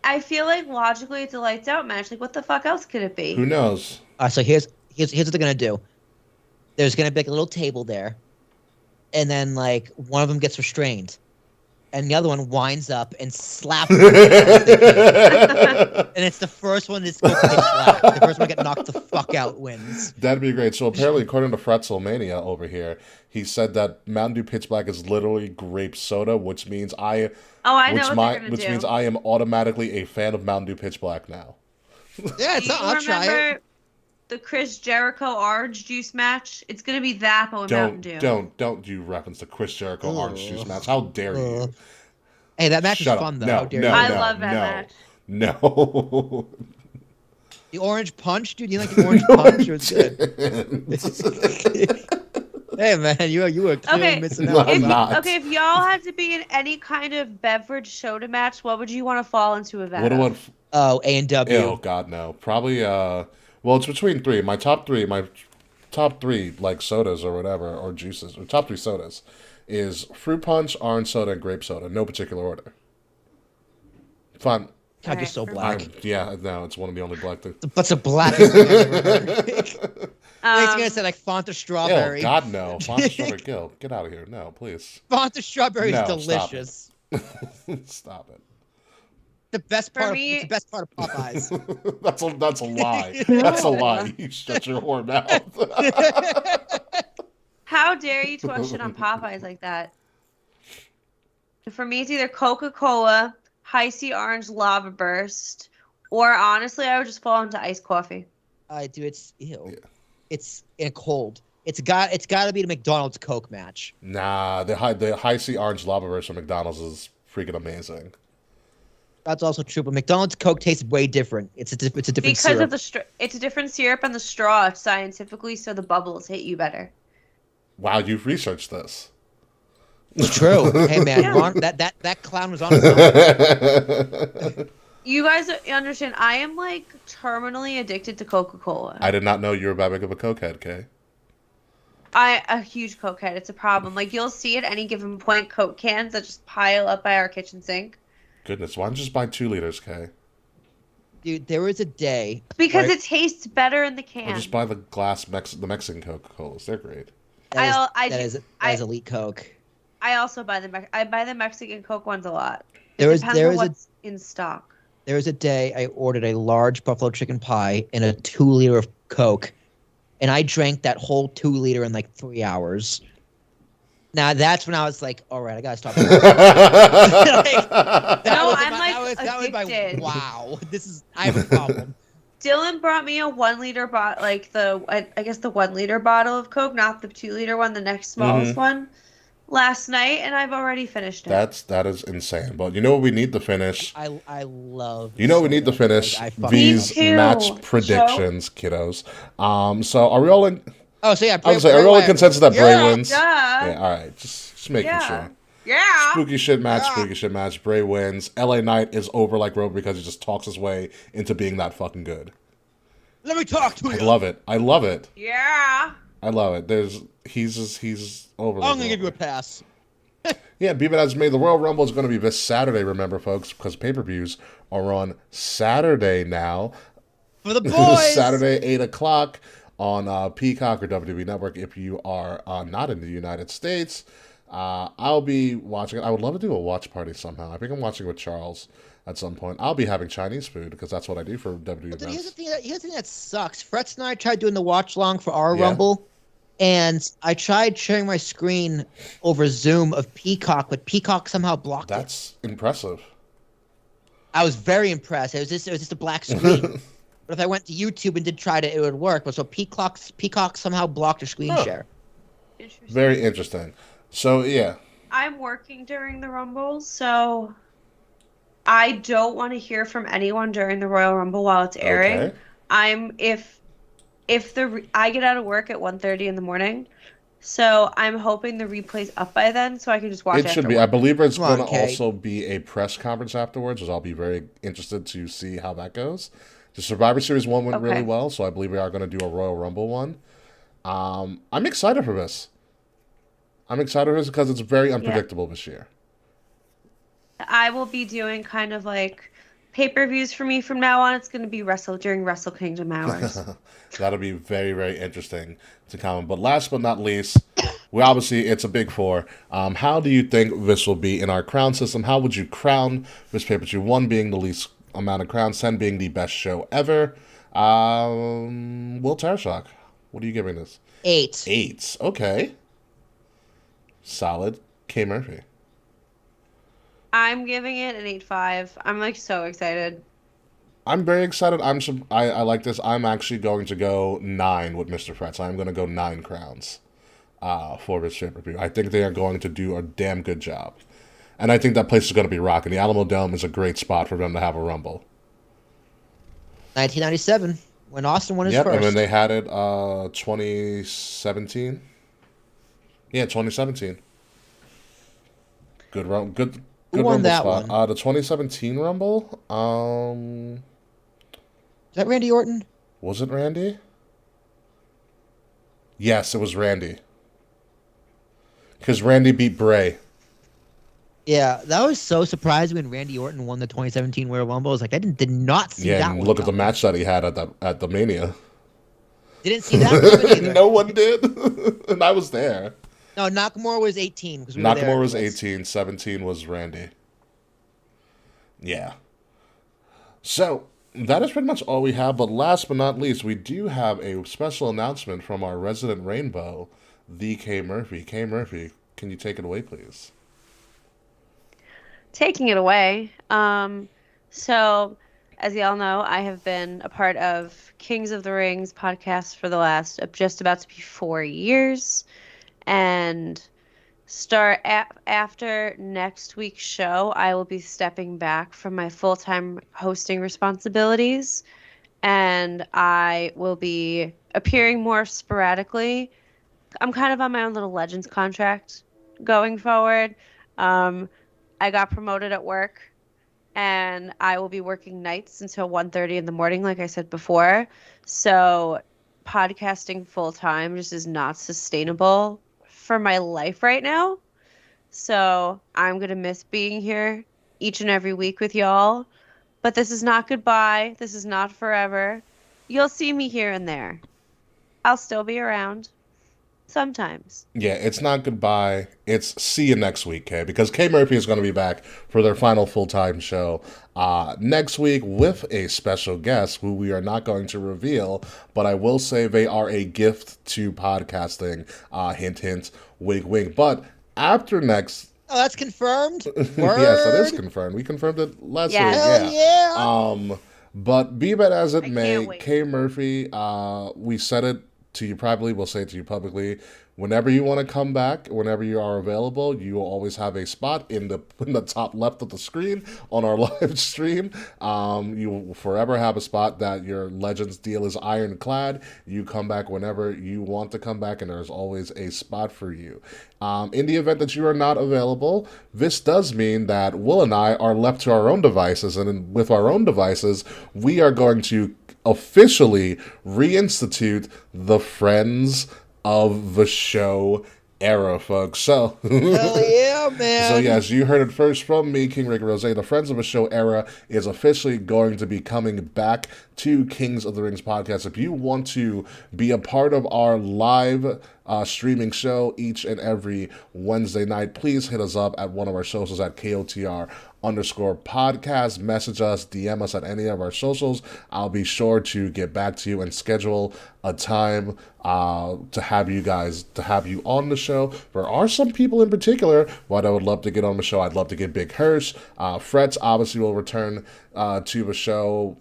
I feel like logically it's a lights out match. Like, what the fuck else could it be? Who knows? So here's what they're gonna do. There's gonna be like a little table there, and then like one of them gets restrained, and the other one winds up and slaps. And it's the first one that's supposed to get black. The first one to get knocked the fuck out wins. That'd be great. So apparently, according to Fretzelmania over here, he said that Mountain Dew Pitch Black is literally grape soda, which means I am automatically a fan of Mountain Dew Pitch Black now. Yeah, I'll try it. Remember the Chris Jericho orange juice match? It's gonna be that, but with Mountain Dew. Don't you reference the Chris Jericho orange juice match? How dare you? Hey, that match is fun though. I love that match. No. The orange punch, dude. You like the orange punch? Or it's good. Hey man, you were clearly missing out. If y'all had to be in any kind of beverage soda match, what would you want to fall into a vat? A&W. Oh God, no. Probably. Well, it's between three. My top three, like sodas or whatever, or juices, or top three sodas, is fruit punch, orange soda, and grape soda. No particular order. Fun. God, you're so black. It's one of the only black things. What's a black thing I've ever heard? I was gonna say like Fanta strawberry. Oh God, no! Fanta strawberry, get out of here! No, please. Fanta strawberry is delicious. Stop it. The best part. It's the best part of Popeyes. that's a lie. That's a lie. You shut your whore mouth. How dare you twist it on Popeyes like that? For me, it's either Coca-Cola, High C Orange Lava Burst, or honestly, I would just fall into iced coffee. It's ew. Yeah. It's cold. It's got to be the McDonald's Coke match. Nah, the High C Orange Lava Burst from McDonald's is freaking amazing. That's also true, but McDonald's Coke tastes way different. It's a different because syrup. It's a different syrup and the straw scientifically, so the bubbles hit you better. Wow, you've researched this. It's true. Hey man, that clown was on his own. You guys understand, I am like terminally addicted to Coca-Cola. I did not know you were that big of a cokehead, Kay. A huge cokehead. It's a problem. Like you'll see at any given point Coke cans that just pile up by our kitchen sink. Goodness, why don't you just buy 2 liters, Kay? Dude, there was a day. Because it tastes better in the can. Or just buy the the Mexican Coca-Colas. They're great. That is elite Coke. I also buy the Mexican Coke ones a lot. There depends on what's in stock. There was a day I ordered a large buffalo chicken pie and a 2 liter of Coke, and I drank that whole 2 liter in like 3 hours. Now that's when I was like, all right, I gotta stop. I'm addicted. Wow, I have a problem. Dylan brought me a 1 liter bottle, like I guess the 1 liter bottle of Coke, not the 2 liter one, the next smallest one, last night, and I've already finished it. That is insane. But you know what we need to finish? I love. You know what we need to finish these match predictions, kiddos. So are we all in? Oh, so yeah. I was like, are we all in consensus that Bray wins? Yeah. All right, just making sure. Yeah. Spooky shit match. Bray wins. LA Knight is over like Rover because he just talks his way into being that fucking good. Let me talk to I you. love it. I love it. Yeah. I love it. He's over. I'm gonna give you a pass. Yeah, Be That As May. The Royal Rumble is going to be this Saturday, remember, folks, because pay-per-views are on Saturday now. For the boys. Saturday, 8 o'clock on Peacock or WWE Network if you are not in the United States. I'll be watching it. I would love to do a watch party somehow. I think I'm watching with Charles at some point. I'll be having Chinese food because that's what I do for WWE But events. here's the thing that sucks. Fretz and I tried doing the watch long for our Yeah. Rumble, and I tried sharing my screen over Zoom of Peacock, but Peacock somehow blocked it. That's impressive. I was very impressed. It was just a black screen. But if I went to YouTube and did try to, it would work. But so Peacock somehow blocked a screen share. Interesting. Very interesting. So, yeah. I'm working during the Rumble, so I don't want to hear from anyone during the Royal Rumble while it's airing. Okay. I get out of work at 1:30 in the morning, so I'm hoping the replay's up by then, so I can just watch it. It should after be. work. I believe it's Come on, going to Kate. also be a press conference afterwards, which I'll be very interested to see how that goes. The Survivor Series 1 went really Okay. well, so I believe we are going to do a Royal Rumble one. I'm excited for this. Because it's very unpredictable this year. I will be doing kind of like pay-per-views for me from now on. It's going to be during Wrestle Kingdom hours. That'll be very, very interesting to comment. But last but not least, it's a big four. How do you think this will be in our crown system? How would you crown this pay-per-view? 1 being the least amount of crowns, 10 being the best show ever. Will Tarashok, what are you giving this? 8. 8. Okay. Solid. K. Murphy. I'm giving it an 8.5. I'm like so excited. I'm very excited. I like this. I'm actually going to go 9 with Mr. Fretz. I'm going to go 9 crowns for this pay-per-view. I think they are going to do a damn good job. And I think that place is going to be rocking. The Alamo Dome is a great spot for them to have a Rumble. 1997, when Austin won his Yep, first. and then they had it 2017. Yeah, 2017. Good Who Rumble won that spot. one? The 2017 Rumble. Is that Randy Orton? Was it Randy? Yes, it was Randy. Because Randy beat Bray. Yeah, that was so surprising when Randy Orton won the 2017 Royal Rumble. I was like, I did not see Yeah, that and one. look at the coming. match that he had at the Mania. Didn't see that coming either. No one did, and I was there. No, Nakamura was 18. Because we were there. Nakamura was 18, 17 was Randy. Yeah. So, that is pretty much all we have, but last but not least, we do have a special announcement from our resident Rainbow, the K. Murphy. K. Murphy, can you take it away, please? Taking it away. So, as y'all know, I have been a part of Kings of the Rings podcast for the last just about to be 4 years. And after next week's show, I will be stepping back from my full-time hosting responsibilities, and I will be appearing more sporadically. I'm kind of on my own little Legends contract going forward. I got promoted at work, and I will be working nights until 1:30 in the morning, like I said before. So podcasting full-time just is not sustainable for my life right now. So I'm going to miss being here each and every week with y'all. But this is not goodbye. This is not forever. You'll see me here and there. I'll still be around. Sometimes. Yeah, it's not goodbye. It's see you next week, Kay, because Kay Murphy is going to be back for their final full-time show next week with a special guest who we are not going to reveal, but I will say they are a gift to podcasting. Hint, hint, wink, wink. But after next... Oh, that's confirmed? Yes, that is confirmed. We confirmed it last week. Hell yeah. But be that as it I may, can't wait. Kay Murphy, we said it to you privately, we'll say it to you publicly. Whenever you want to come back, whenever you are available, you will always have a spot in the top left of the screen on our live stream. You will forever have a spot that your Legends deal is ironclad. You come back whenever you want to come back, and there's always a spot for you. In the event that you are not available, this does mean that Will and I are left to our own devices, and with our own devices, we are going to officially reinstitute the Friends of the Show era, folks. So, Hell yeah, man. so yes, you heard it first from me, King Rick Rose. The Friends of the Show era is officially going to be coming back to Kings of the Rings podcast. If you want to be a part of our live streaming show each and every Wednesday night, please hit us up at one of our socials at KOTR_podcast. Message us, DM us at any of our socials. I'll be sure to get back to you and schedule a time to have you on the show. There are some people in particular what I would love to get on the show. I'd love to get Big Hirsch. Fretz obviously will return to the show.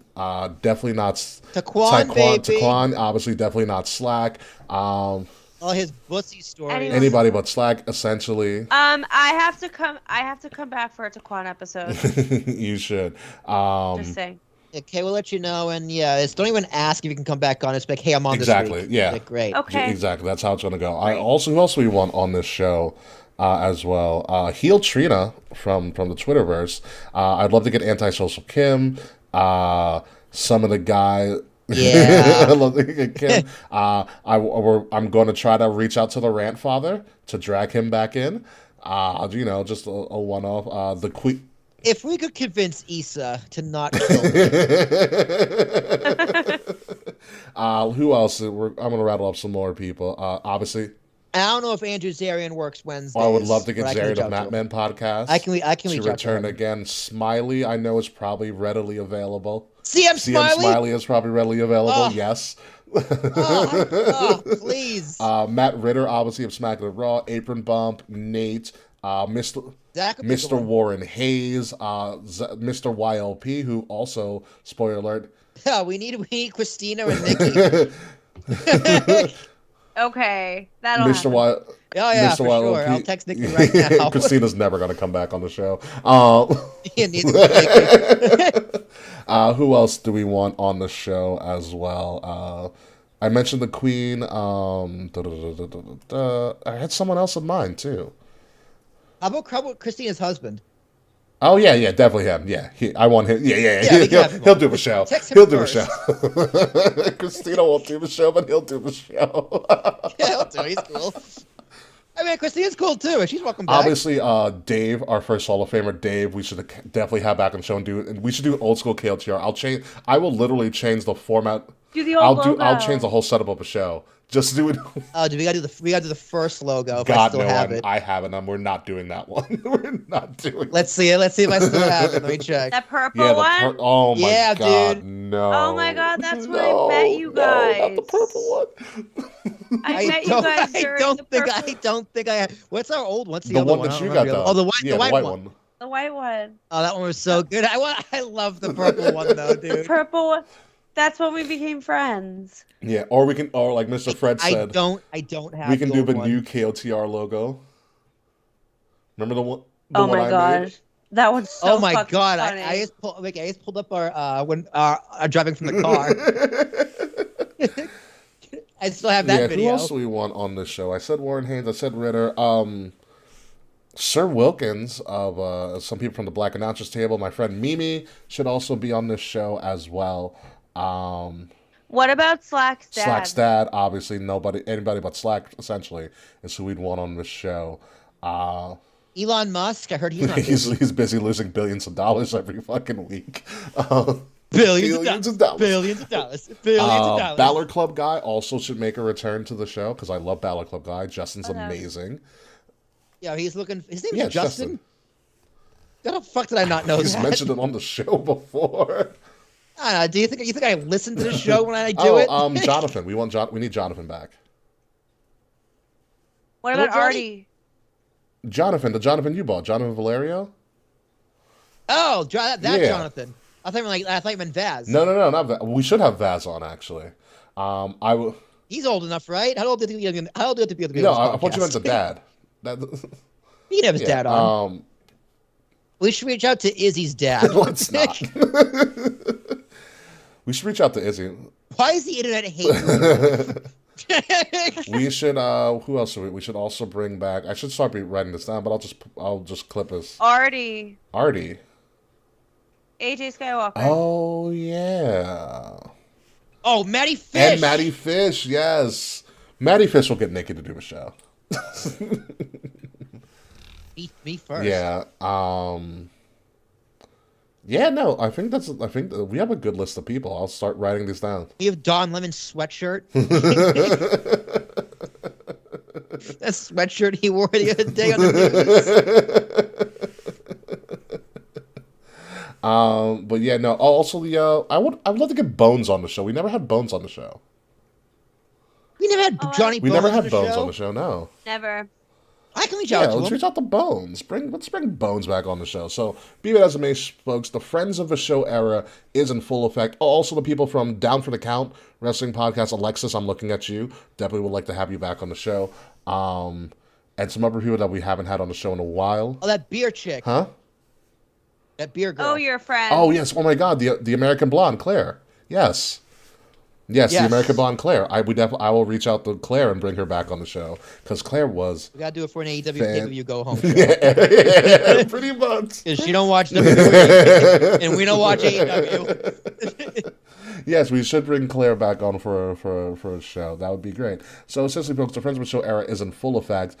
Definitely not Taquan, baby. Taquan, obviously definitely not Slack. All his bussy stories. Anybody but Slack, essentially. I have to come back for a Taquan episode. You should. Just saying. Okay, we'll let you know, and don't even ask if you can come back on. It's like, hey, I'm on exactly, this week. Yeah. Like, great. Okay. Exactly, that's how it's going to go. Who else we want on this show as well? Heel Trina from the Twitterverse. I'd love to get Antisocial Kim. Some of the guys. Yeah. I'd love to get Kim. I'm going to try to reach out to the Rant Father to drag him back in. Just a one-off. The Queen. If we could convince Issa to not kill me. Who else? I'm going to rattle up some more people. Obviously. I don't know if Andrew Zarian works Wednesdays. I would love to get Zarian of Matman podcast. I can reach out to return again. Smiley, I know, is probably readily available. CM Smiley is probably readily available. Yes. Please. Matt Ritter, obviously of Smack the Raw. Apron Bump. Nate. Mr. Warren Hayes, Mr. YLP, who also, spoiler alert. Yeah, we need Christina and Nikki. Okay, that'll Mr. happen. Mr. for YLP. Sure. I'll text Nikki right now. Christina's never going to come back on the show. Who else do we want on the show as well? I mentioned the Queen. I had someone else in mind, too. How about Christina's husband? Oh yeah, definitely him. Yeah, I want him. Yeah. He'll do the show. He'll do the show. Christina won't do the show, but he'll do the show. Yeah, he'll do. He's cool. I mean, Christina's cool too. She's welcome back. Obviously, Dave, our first Hall of Famer, Dave. We should definitely have back on the show and we should do old school KOTR. I will literally change the format. Do the old logo. I'll change the whole setup of the show. Just do it. Oh, we gotta do the first logo. If God, I still no, have it. I haven't. We're not doing that one. We're not doing. Let's see it. Let's see if I still have it. Let me check. That purple one. Oh my God, dude. no. Oh my God, that's when I met you guys. No, not the purple one. I met you guys during the purple. I don't think I have. What's our old one? What's the The other one one? that you got though. Oh, the white one. The white one. Oh, that one was so good. I love the purple one though, dude. The purple one. That's when we became friends. Yeah, or like Mr. Fred said. I don't have. We can do the new KOTR logo. Remember the one? Oh my gosh, that one's so. Oh my God, funny. I just pulled up our driving from the car. I still have that video. Who else do we want on this show? I said Warren Haynes. I said Ritter. Sir Wilkins of some people from the Black Announcers Table. My friend Mimi should also be on this show as well. What about Slack's dad? Slack's dad, obviously anybody but Slack, essentially, is who we'd want on this show. Elon Musk, I heard he's not he's busy losing billions of dollars every fucking week. Billions of dollars. Balor Club guy also should make a return to the show because I love Balor Club guy. Justin's amazing. Yeah, he's looking. His name is Justin. How the fuck did I not know He's that? mentioned it on the show before. I don't know. Do you think I listen to the show when I do it? Jonathan. We need Jonathan back. What about Artie? Jonathan, the Jonathan you bought, Jonathan Valerio. Oh, Jonathan. I thought you meant Vaz. No, not Vaz. We should have Vaz on actually. He's old enough, right? How old do you have to be able to be on this I podcast? thought you meant the dad. You can have his dad on. We should reach out to Izzy's dad. Let's not. We should reach out to Izzy. Why is the internet hating? We should. Who else? We should also bring back. I should start writing this down, but I'll just clip us. Artie. AJ Skywalker. Oh yeah. Oh, Matty Fish. And Matty Fish, yes. Matty Fish will get Nikki to do a show. Me first. Yeah. Yeah, no, I think that we have a good list of people. I'll start writing these down. We have Don Lemon's sweatshirt. That sweatshirt he wore the other day on the news. But yeah, no. Also, I'd love to get Bones on the show. We never had Bones on the show. We never had Johnny We Bones never had on Bones show. on the show. No. Never. I can reach Yeah, out to let's him. reach out to Bones. Let's bring Bones back on the show. So, be it as it may, folks, the Friends of the Show era is in full effect. Also, the people from Down for the Count Wrestling Podcast, Alexis, I'm looking at you. Definitely would like to have you back on the show. And some other people that we haven't had on the show in a while. Oh, that beer chick. Huh? That beer girl. Oh, you're a friend. Oh yes! Oh my God! The American Blonde, Claire. Yes. Yes, the Yes. American Blonde Claire. I will reach out to Claire and bring her back on the show because Claire was. We gotta do it for an AEW pay-per-view go home show. Yeah, pretty much. Because she don't watch WWE and we don't watch AEW. Yes, we should bring Claire back on for a show. That would be great. So essentially, folks, the Friends with Show era is in full effect,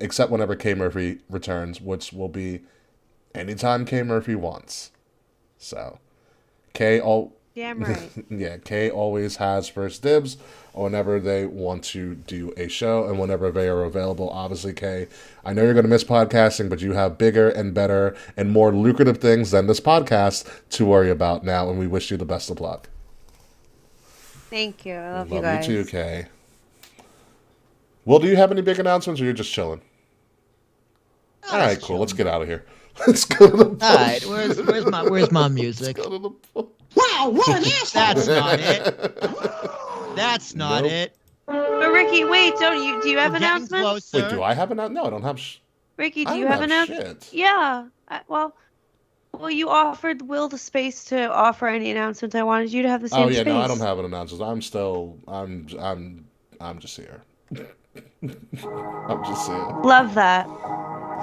except whenever Kay Murphy returns, which will be anytime Kay Murphy wants. So, Kay Damn right. yeah, Kay always has first dibs whenever they want to do a show and whenever they are available. Obviously, Kay, I know you're going to miss podcasting, but you have bigger and better and more lucrative things than this podcast to worry about now, and we wish you the best of luck. Thank you. I love you Love guys. you too, Kay. Well, do you have any big announcements, or you're just chilling? All right, cool. Let's get out of here. Let's go to the post. All right, where's my music? Let's go to the post. Wow, what an asshole! That's not it. That's not Nope. it. But Ricky, wait, do you have We're getting announcements? closer. Wait, do I have an? No, I don't have. Ricky, I do you don't have announcements? shit. Yeah. Well, you offered Will the space to offer any announcements. I wanted you to have the same Oh yeah, space. no, I don't have an announcement. I'm just here. I'm just here. Love that.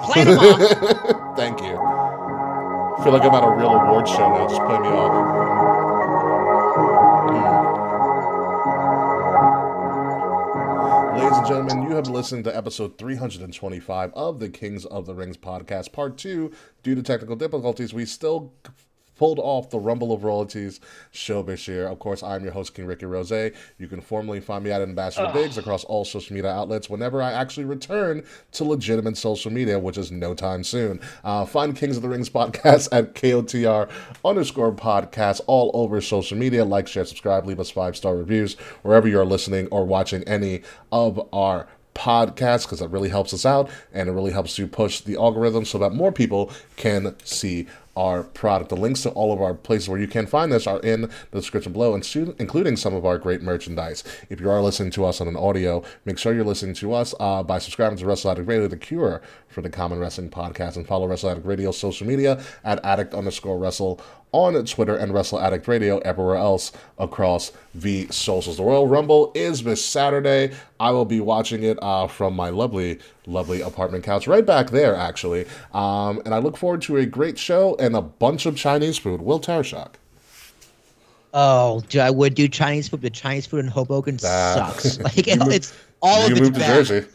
Play them off. Thank you. I feel like I'm at a real award show now. Just play me off. Ladies and gentlemen, you have been listening to episode 325 of the Kings of the Rings podcast, part 2. Due to technical difficulties, we still pulled off the Rumble of Royalties show this year. Of course, I'm your host, King Ricky Rose. You can formally find me at Ambassador Biggs across all social media outlets whenever I actually return to legitimate social media, which is no time soon. Find Kings of the Rings podcast at KOTR_podcast all over social media. Like, share, subscribe, leave us 5-star reviews wherever you're listening or watching any of our podcast, because it really helps us out and it really helps you push the algorithm so that more people can see our product. The links to all of our places where you can find this are in the description below, including some of our great merchandise. If you are listening to us on an audio, make sure you're listening to us by subscribing to Wrestle Addict Radio, the cure for the common wrestling podcast, and follow Wrestle Addict Radio social media at addict_wrestle on Twitter and Wrestle Addict Radio everywhere else across the socials. The Royal Rumble is this Saturday. I will be watching it from my lovely apartment couch right back there, actually. And I look forward to a great show and a bunch of Chinese food. Will Tarashak. Oh, I would do Chinese food, but Chinese food in Hoboken sucks. Like it's all of You it's moved to bad. Jersey.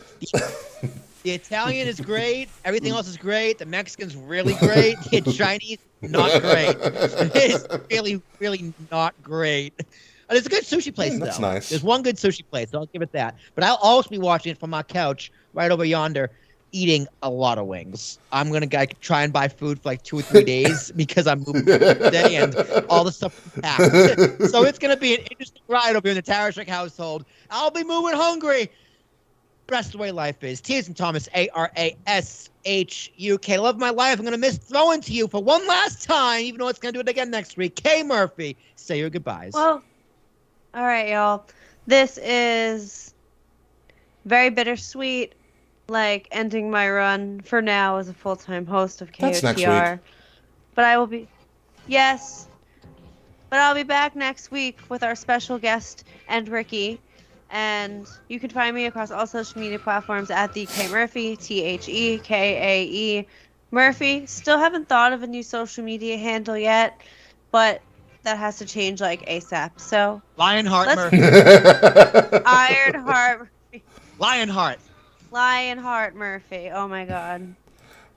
The Italian is great. Everything else is great. The Mexican's really great. The Chinese, not great. It's really, really not great. There's a good sushi place, though. That's nice. There's one good sushi place, so I'll give it that. But I'll also be watching it from my couch right over yonder, eating a lot of wings. I'm going to try and buy food for like 2 or 3 days because I'm moving today and all the stuff is packed. So it's going to be an interesting ride over in the Tarashuk household. I'll be moving hungry. That's the way life is. Tears and Thomas, ARASHUK. Love my life. I'm going to miss throwing to you for one last time, even though it's going to do it again next week. Kay Murphy, say your goodbyes. Well, all right, y'all. This is very bittersweet, like ending my run for now as a full-time host of KOTR. That's next week. But I will be, yes. But I'll be back next week with our special guest and Ricky. And you can find me across all social media platforms at the K Murphy, THEKAE Murphy. Still haven't thought of a new social media handle yet, but that has to change like ASAP. So Lionheart let's Murphy. Ironheart Murphy. Lionheart. Lionheart Murphy. Oh my god.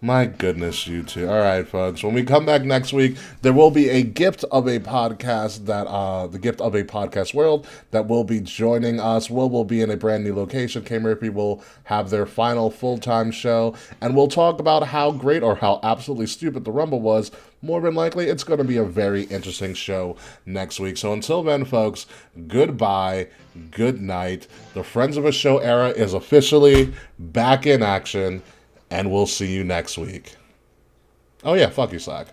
My goodness, you two. All right, folks. When we come back next week, there will be a gift of a podcast the gift of a podcast world that will be joining us. Will be in a brand new location. K Murphy will have their final full-time show, and we'll talk about how great or how absolutely stupid the Rumble was. More than likely, it's going to be a very interesting show next week. So until then, folks, goodbye, good night. The Friends of a Show era is officially back in action. And we'll see you next week. Oh, yeah, fuck you, Slack.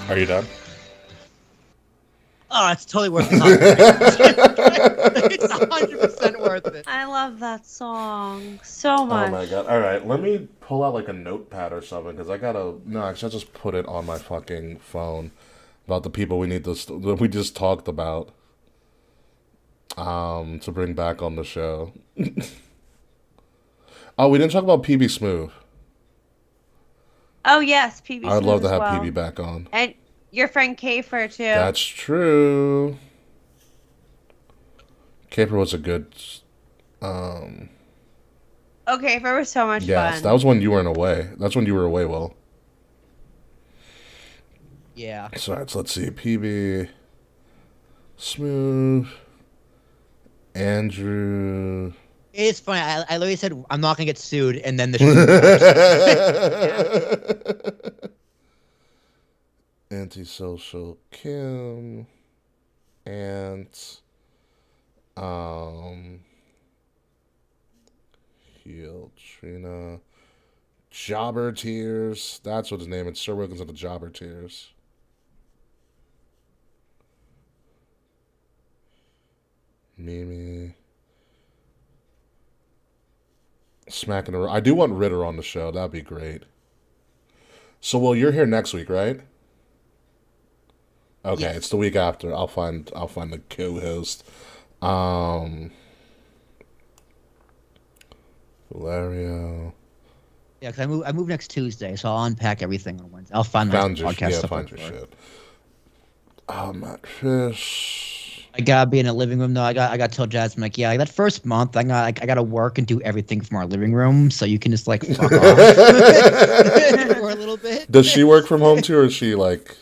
Are you done? Oh, it's totally worth it. It's 100% worth it. I love that song so much. Oh my god. Alright, let me pull out like a notepad or something, because I gotta... No, actually, I'll just put it on my fucking phone about the people we need to... that we just talked about. To bring back on the show. Oh, we didn't talk about PB Smooth. Oh yes, PB. I'd love to have well. PB back on. And your friend Kafer too. That's true. Caper was a good... Okay, Kafer was so much fun. Yes, that was when you weren't away. That's when you were away, Will. Yeah. So let's see. PB, Smooth, Andrew. It's funny. I literally said I'm not gonna get sued, and then the Antisocial Kim, Ant, Heel Trina, Jobber Tears. That's what his name is. Sir Wilkins of the Jobber Tears. Mimi. Smacking the... I do want Ritter on the show. That'd be great. So, well, you're here next week, right? Okay, Yes. It's the week after. I'll find the co-host. Valerio. Yeah, because I move next Tuesday, so I'll unpack everything on Wednesday. I'll find my podcast stuff. Find your shit. Matt Fish. I gotta be in a living room though. I got to tell Jasmine like, yeah, that first month I gotta work and do everything from our living room, so you can just like fuck off for a little bit. Does she work from home too, or is she like?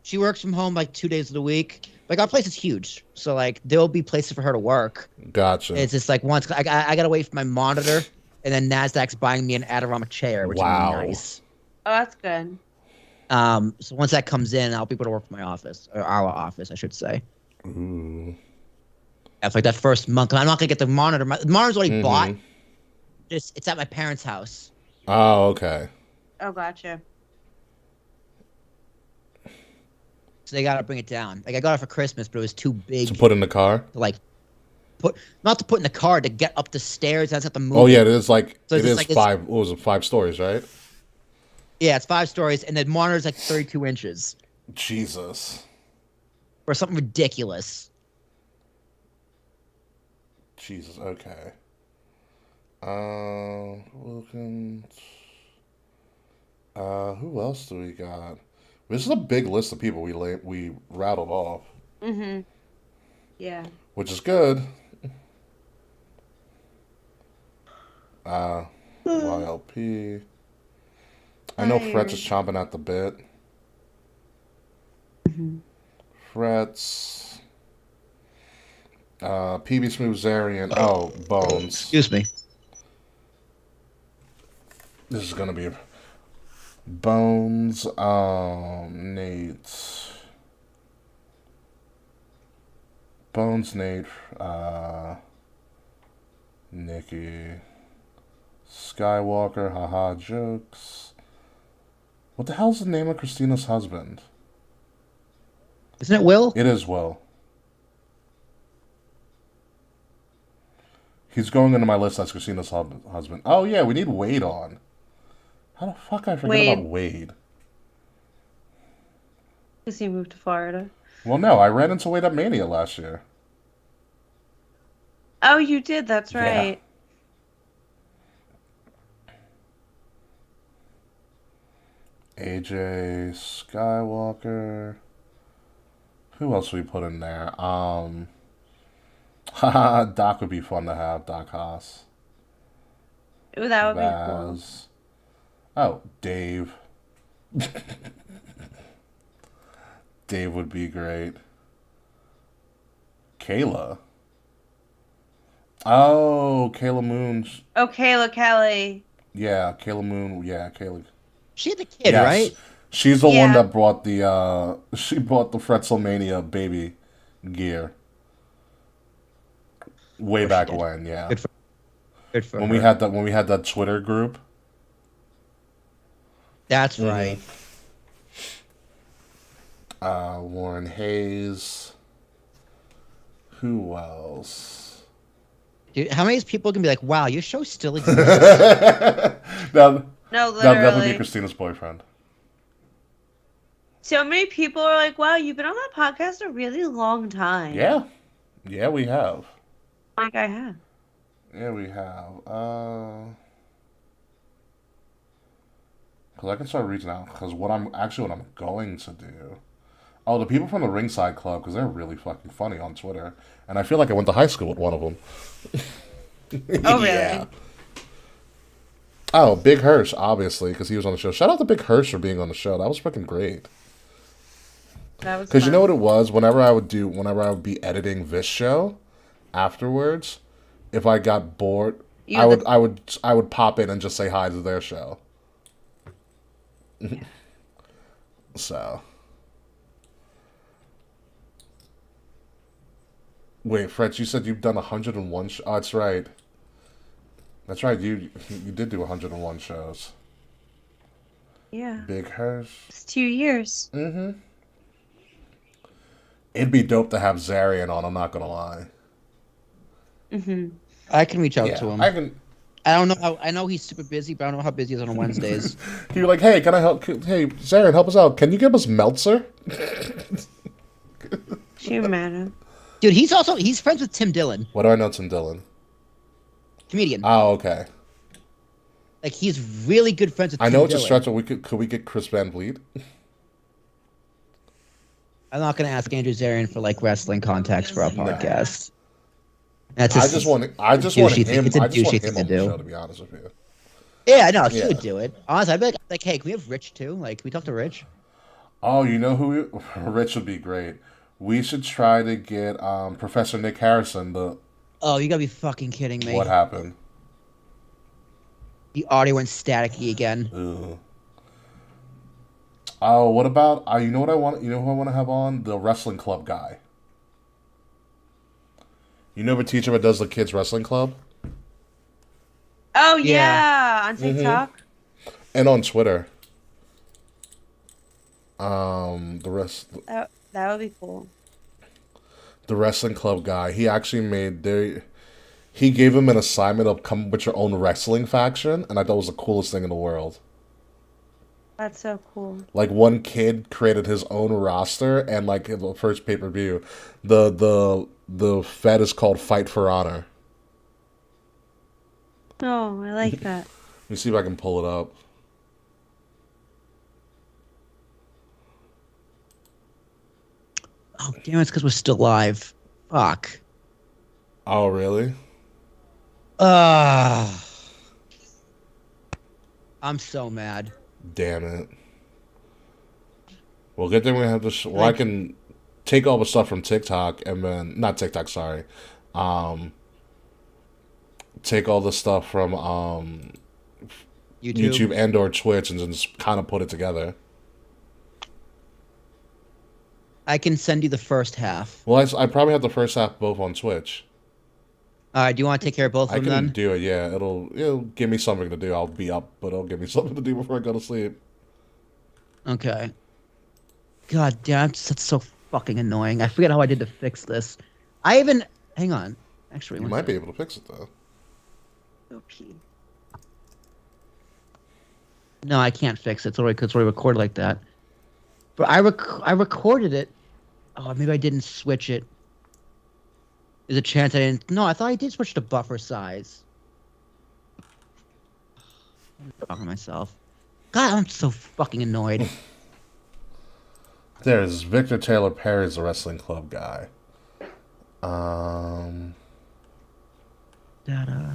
She works from home like 2 days of the week. Like our place is huge, so like there'll be places for her to work. Gotcha. It's just like once I gotta wait for my monitor, and then Nasdaq's buying me an Adorama chair, which is nice. Oh, that's good. So once that comes in, I'll be able to work from my office, or our office, I should say. Ooh. That's like that first month. I'm not gonna get the monitor. The monitor's already bought. It's at my parents' house. Oh, okay. Oh, gotcha. So they gotta bring it down. Like I got it for Christmas, but it was too big To put in the car. to like not to put in the car, to get up the stairs. That's at the move. Oh yeah, it is like So it it's is like 5. What was it? 5 stories, right? Yeah, it's 5 stories, and the monitor's like 32 inches Jesus. or something ridiculous. Jesus. Okay. Wilkins. Who else do we got? This is a big list of people we rattled off. Mm-hmm. Yeah. Which is good. YLP. I know Fretz is chomping at the bit. Fretz. PB Smooth Zarian. Oh, Bones. Excuse me. This is gonna be Bones. Nate. Bones Nate, Nikki, Skywalker, haha jokes. What the hell's the name of Christina's husband? Isn't it Will? It is Will. He's going into my list as Christina's husband. Oh yeah, we need Wade on. How the fuck I forget about Wade? Because he moved to Florida. Well, no, I ran into Wade at Mania last year. Oh, you did. That's right. Yeah. AJ Skywalker. Who else we put in there? Doc would be fun to have. Doc Haas. Ooh, that would be cool. Oh, Dave. Dave would be great. Kayla. Oh, Kayla Moon. Oh, Kayla Kelly. Yeah, Kayla Moon. Yeah, Kayla. She had the kid, right? She's the one that brought the she bought the Fretzelmania baby gear. Way back when, yeah. Good for when her. we had that Twitter group. That's right. Warren Hayes. Who else? Dude, how many people can be like, wow, your show still exists? No, literally. That would be Christina's boyfriend. So many people are like, wow, you've been on that podcast a really long time. Yeah. Yeah, we have. Like I have. Yeah, we have. Because I can start reaching out. Because what I'm going to do. Oh, the people from the Ringside Club, because they're really fucking funny on Twitter. And I feel like I went to high school with one of them. Oh, really? Yeah. Oh, Big Hirsch, obviously, because he was on the show. Shout out to Big Hirsch for being on the show. That was fucking great. That was Because you know what it was? Whenever I would be editing this show afterwards, if I got bored, I would pop in and just say hi to their show. So. Wait, Fred, you said you've done 101 Oh, that's right. That's right, you did do 101 shows. Yeah. Big Hirsch. It's 2 years. Mm-hmm. It'd be dope to have Zarian on, I'm not gonna lie. Mm-hmm. I can reach out to him. I can. I don't know. I know he's super busy, but I don't know how busy he is on Wednesdays. You're like, hey, can I help? Hey, Zarian, help us out. Can you give us Meltzer? Can you imagine? Dude, he's friends with Tim Dillon. What do I know, Tim Dillon? Comedian. Oh, okay. Like, he's really good friends with Tim I know it's Dillon. a stretch, but could we get Chris Van Vliet? I'm not going to ask Andrew Zarian for, like, wrestling contacts for our podcast. That's I just want him on the show, to be honest with you. Yeah, I know. He would do it. Honestly, I'd be like, hey, can we have Rich, too? Like, can we talk to Rich? Oh, you know who? Rich would be great. We should try to get Professor Nick Harrison. Oh, you got to be fucking kidding me. What happened? The audio went staticky again. Ugh. Oh, what about you know what I want? You know who I want to have on? The wrestling club guy. You know the teacher that does the kids wrestling club? Oh yeah, on TikTok. Mm-hmm. And on Twitter. The rest. That would be cool. The wrestling club guy. He actually he gave him an assignment of come up with your own wrestling faction, and I thought it was the coolest thing in the world. That's so cool. Like, one kid created his own roster, and like in the first pay-per-view, the Fed is called Fight for Honor. Oh, I like that. Let me see if I can pull it up. Oh, damn, it's because we're still live. Fuck. Oh, really? I'm so mad. Damn it. Well, good thing we have this. Well, I can take all the stuff from TikTok and then not TikTok. Sorry, take all the stuff from YouTube and or Twitch and just kind of put it together. I can send you the first half. Well, I probably have the first half both on Twitch. All right, do you want to take care of both I of them can then? do it, yeah. It'll give me something to do. I'll be up, but it'll give me something to do before I go to sleep. Okay. God damn, that's so fucking annoying. I forget how I did to fix this. I even hang on. Actually, You one might be second. able to fix it though. Okay. No, I can't fix it. It's already recorded like that. But I recorded it. Oh, maybe I didn't switch it. There's a chance I didn't. No, I thought I did switch to buffer size. I'm talking to myself. God, I'm so fucking annoyed. There's Victor Taylor Perry's the wrestling club guy. Um, Da-da.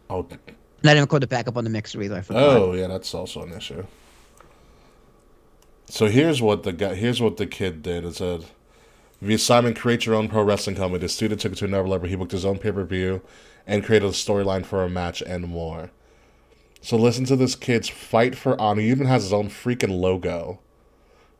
oh, And I didn't record the backup on the mixer either. I forgot. oh yeah, that's also an issue. So here's what the kid did. It said, the assignment: create your own pro wrestling company. The student took it to another level. He booked his own pay-per-view and created a storyline for a match and more. So listen to this kid's fight for honor. He even has his own freaking logo,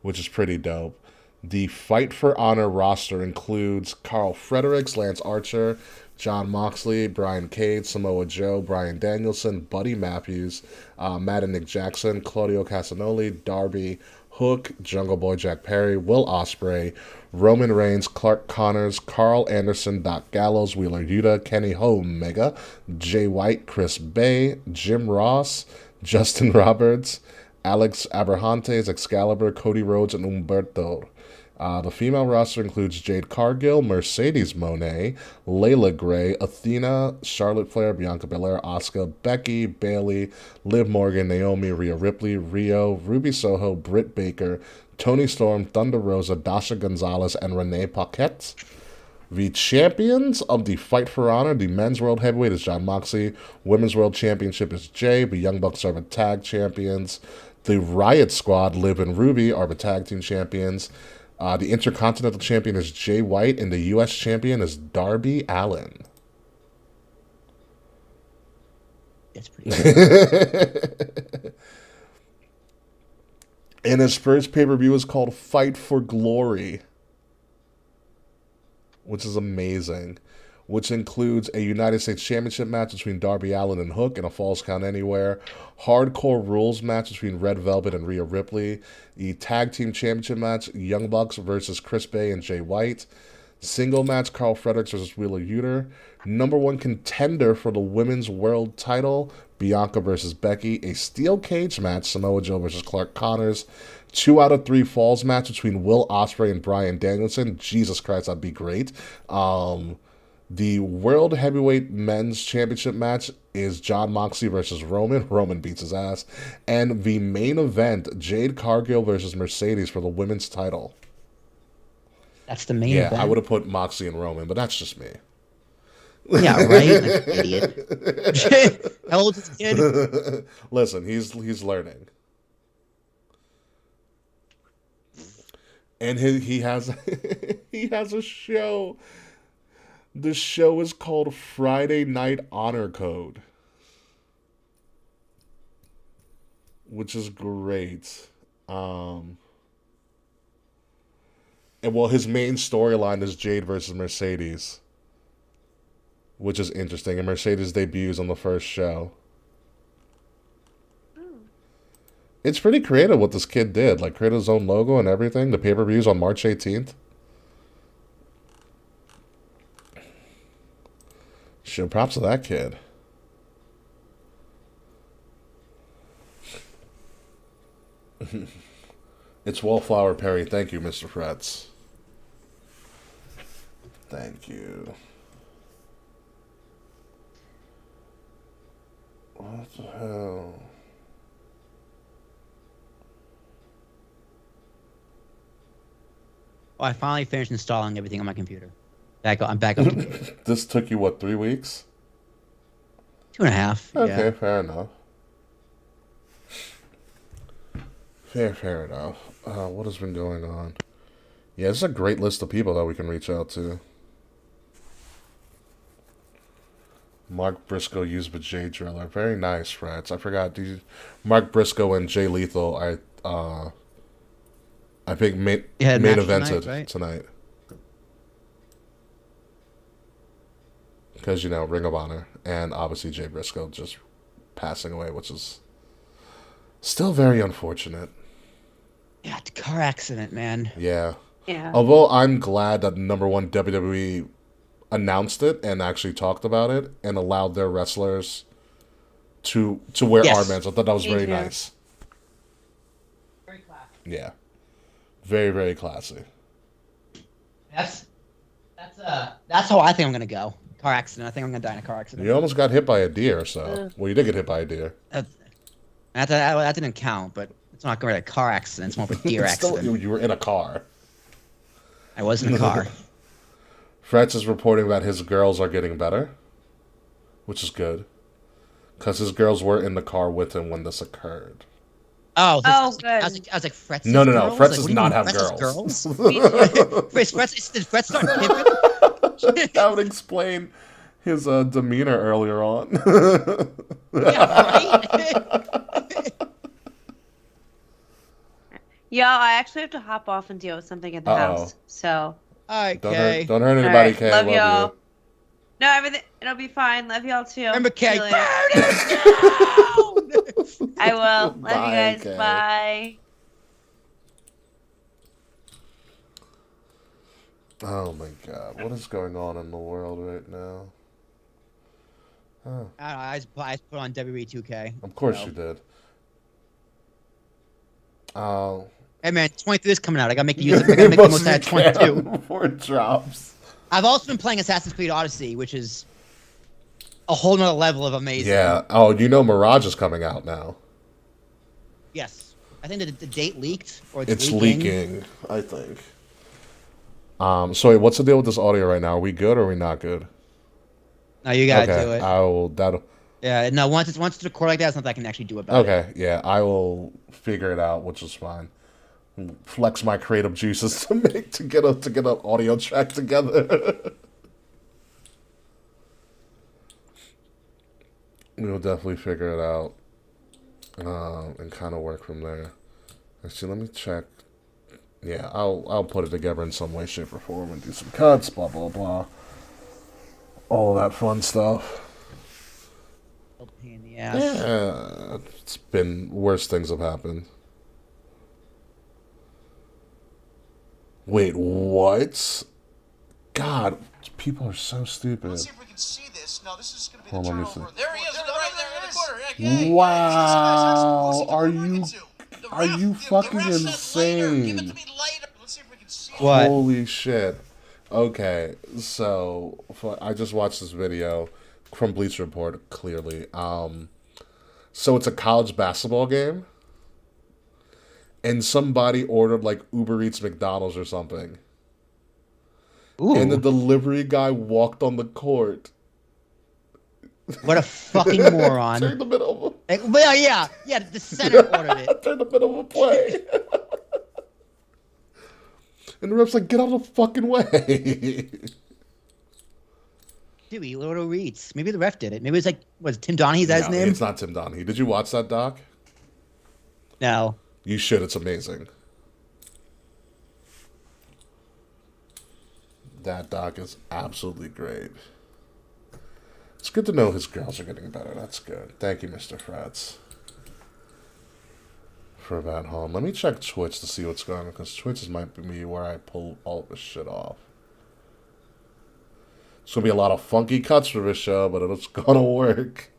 which is pretty dope. The Fight for Honor roster includes Carl Fredericks, Lance Archer, John Moxley, Brian Cage, Samoa Joe, Bryan Danielson, Buddy Matthews, Matt and Nick Jackson, Claudio Castagnoli, Darby Hook, Jungle Boy Jack Perry, Will Ospreay, Roman Reigns, Clark Connors, Carl Anderson, Doc Gallows, Wheeler Yuta, Kenny Omega, Jay White, Chris Bay, Jim Ross, Justin Roberts, Alex Abrahantes, Excalibur, Cody Rhodes, and Humberto. The female roster includes Jade Cargill, Mercedes Moné, Layla Gray, Athena, Charlotte Flair, Bianca Belair, Asuka, Becky, Bayley, Liv Morgan, Naomi, Rhea Ripley, Rio, Ruby Soho, Britt Baker, Toni Storm, Thunder Rosa, Dasha Gonzalez, and Renee Paquette. The champions of the Fight for Honor, the men's world heavyweight is John Moxley, women's world championship is Jay, the Young Bucks are the tag champions, the Riot Squad, Liv and Ruby, are the tag team champions. The Intercontinental Champion is Jay White, and the U.S. Champion is Darby Allin. It's pretty good. And his first pay-per-view is called Fight for Glory, which is amazing, which includes a United States Championship match between Darby Allin and Hook in a Falls Count Anywhere, Hardcore Rules match between Red Velvet and Rhea Ripley, the Tag Team Championship match, Young Bucks versus Chris Bay and Jay White, single match, Carl Fredericks versus Wheeler Yuta, number one contender for the women's world title, Bianca versus Becky, a steel cage match, Samoa Joe versus Clark Connors, 2 out of 3 falls match between Will Ospreay and Bryan Danielson. Jesus Christ, that'd be great. The World Heavyweight Men's Championship match is John Moxley versus Roman. Roman beats his ass. And the main event, Jade Cargill versus Mercedes for the women's title. That's the main Yeah, event. I would have put Moxley and Roman, but that's just me. Yeah, right? Like, idiot. How old is this kid? Listen, he's learning. And he has he has a show. The show is called Friday Night Honor Code, which is great. And well, his main storyline is Jade versus Mercedes, which is interesting. And Mercedes debuts on the first show. It's pretty creative what this kid did. Like, created his own logo and everything. The pay-per-view's on March 18th. Shit, props to that kid. It's Wallflower Perry. Thank you, Mr. Fretz. Thank you. What the hell? Oh, I finally finished installing everything on my computer. I'm back up to This took you, what, 3 weeks? 2.5. Okay, Yeah. fair enough. Fair enough. What has been going on? Yeah, this is a great list of people that we can reach out to. Mark Briscoe used the J Driller. Very nice, Freds. I forgot. Mark Briscoe and Jay Lethal I think main Yeah, match evented tonight, right? tonight. Because, you know, Ring of Honor and obviously Jay Briscoe just passing away, which is still very unfortunate. Yeah, the car accident, man. Yeah. Yeah. Although I'm glad that number one WWE announced it and actually talked about it and allowed their wrestlers to wear Yes. armbands. I thought that was Me very too. nice. Very classy. Yeah. Very, very classy. That's how I think I'm gonna go. Car accident. I think I'm gonna die in a car accident. You almost got hit by a deer, so. Ugh. Well, you did get hit by a deer. That didn't count, but it's not going to a car accident. It's more of a deer Still, accident. you were in a car. I was in a car. Fretz is reporting that his girls are getting better, which is good. Because his girls were in the car with him when this occurred. Oh, good. I was like, Fretz. No. Girls? Fretz Like, does what do you not mean have Fretz's girls. Did Fretz start pimping? That would explain his demeanor earlier on. Yeah, right? Yo, I actually have to hop off and deal with something at the house. So. All right, Don't Kay. hurt anybody, All right, Kay. love Love y'all. you. No, everything. It'll be fine. Love y'all too. Remember, See you Kay. later. Burn it down! I will. Love Bye, you guys. Kay. Bye. Oh my god. What is going on in the world right now? Oh, I don't know, I just put on WWE 2K. of course So. you did. Oh. Hey man, 23 is coming out. I gotta make the most out of 22. Before it drops. I've also been playing Assassin's Creed Odyssey, which is a whole nother level of amazing. Yeah. Oh, you know Mirage is coming out now. Yes. I think the date leaked, or It's leaking, I think. So wait, what's the deal with this audio right now? Are we good or are we not good? No, you gotta do it. That'll. Yeah, no. Once it's recorded like that, it's nothing I can actually do about it. Okay, yeah, I will figure it out, which is fine. Flex my creative juices to get an audio track together. We'll definitely figure it out, and kind of work from there. Actually, let me check. Yeah, I'll put it together in some way, shape, or form, and do some cuts, blah blah blah, all that fun stuff. Pain in the ass. Yeah, it's been worse things have happened. Wait, what? God, people are so stupid. Let's see if we can see this. No, this is going to be Hold the on, let me turnover. see. There he is, right there in the corner. Okay. Wow, are you The fucking ref says later. Give it insane? to me later. Let's see if we can see it. What? Holy shit. Okay, so I just watched this video from Bleacher Report, clearly. So it's a college basketball game, and somebody ordered like Uber Eats McDonald's or something. Ooh, And the delivery guy walked on the court. what a fucking moron. During the middle of Well, yeah, the center ordered it. during the middle of a play. And the ref's like, get out of the fucking way. Dude, he ordered Reeds. Maybe the ref did it. Maybe it's like, was Tim Donahue that his No, name? it's not Tim Donahue. Did you watch that doc? No. You should. It's amazing. That doc is absolutely great. It's good to know his girls are getting better. That's good. Thank you, Mr. Fretz, for that home. Let me check Twitch to see what's going on, because Twitch might be where I pull all this shit off. It's going to be a lot of funky cuts for this show, but it's going to work.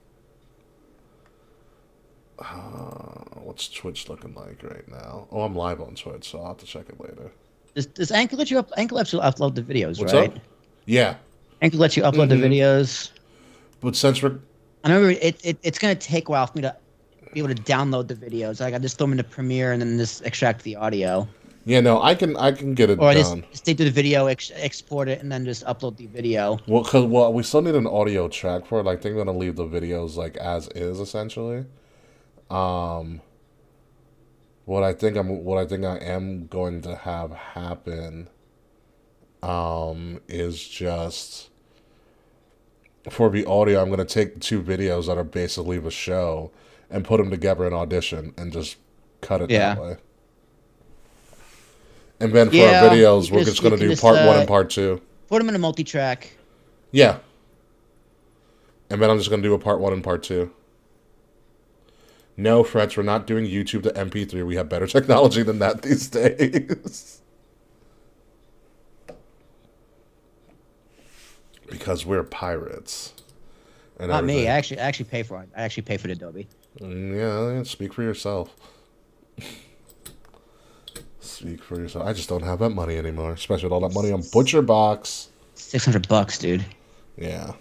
What's Twitch looking like right now? Oh, I'm live on Twitch, so I'll have to check it later. Does Anchor let you upload the videos, What's right? up? Yeah. Anchor lets you upload the videos. But since we're... I remember it's gonna take a while for me to be able to download the videos. Like I just throw them into Premiere and then just extract the audio. Yeah, no, I can get it Or I done. just stay through the video, export it, and then just upload the video. Well, we still need an audio track for it. I think I'm gonna leave the videos like as is, essentially. What I think I am going to have happen, is just for the audio. I'm gonna take the two videos that are basically the show and put them together in Audition and just cut it that way. And then for Yeah, our videos, you we're can just going to you do can part just, 1 and part 2. Put them in a multi-track. Yeah. And then I'm just going to do a part 1 and part 2. No, Frets, we're not doing YouTube to MP3. We have better technology than that these days. Because we're pirates. And Not me. everything. I actually pay for it. I actually pay for the Adobe. Yeah, speak for yourself. Speak for yourself. I just don't have that money anymore, especially with all that money on Butcher Box. $600, dude. Yeah.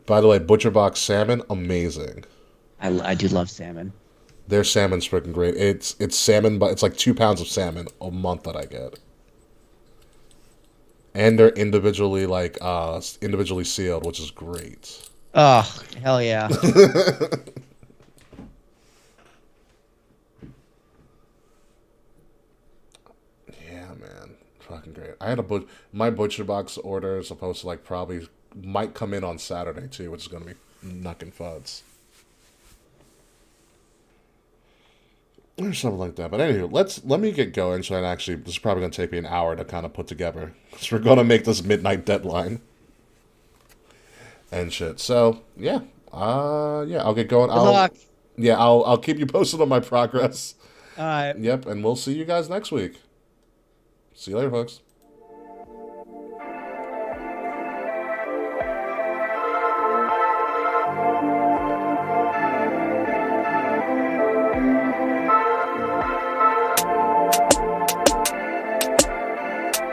By the way, Butcher Box salmon, amazing. I do love salmon. Their salmon's freaking great. It's salmon, but it's like 2 pounds of salmon a month that I get. And they're individually individually sealed, which is great. Oh, hell yeah. Yeah, man. Fucking great. I had my Butcher Box order is supposed to probably might come in on Saturday too, which is gonna be knuckin' fuds. Or something like that. But anyway, let me get going. So this is probably gonna take me an hour to kind of put together. Because we're gonna make this midnight deadline. And shit. So yeah. Yeah, I'll get going. Good luck. Yeah, I'll keep you posted on my progress. All right. Yep, and we'll see you guys next week. See you later, folks.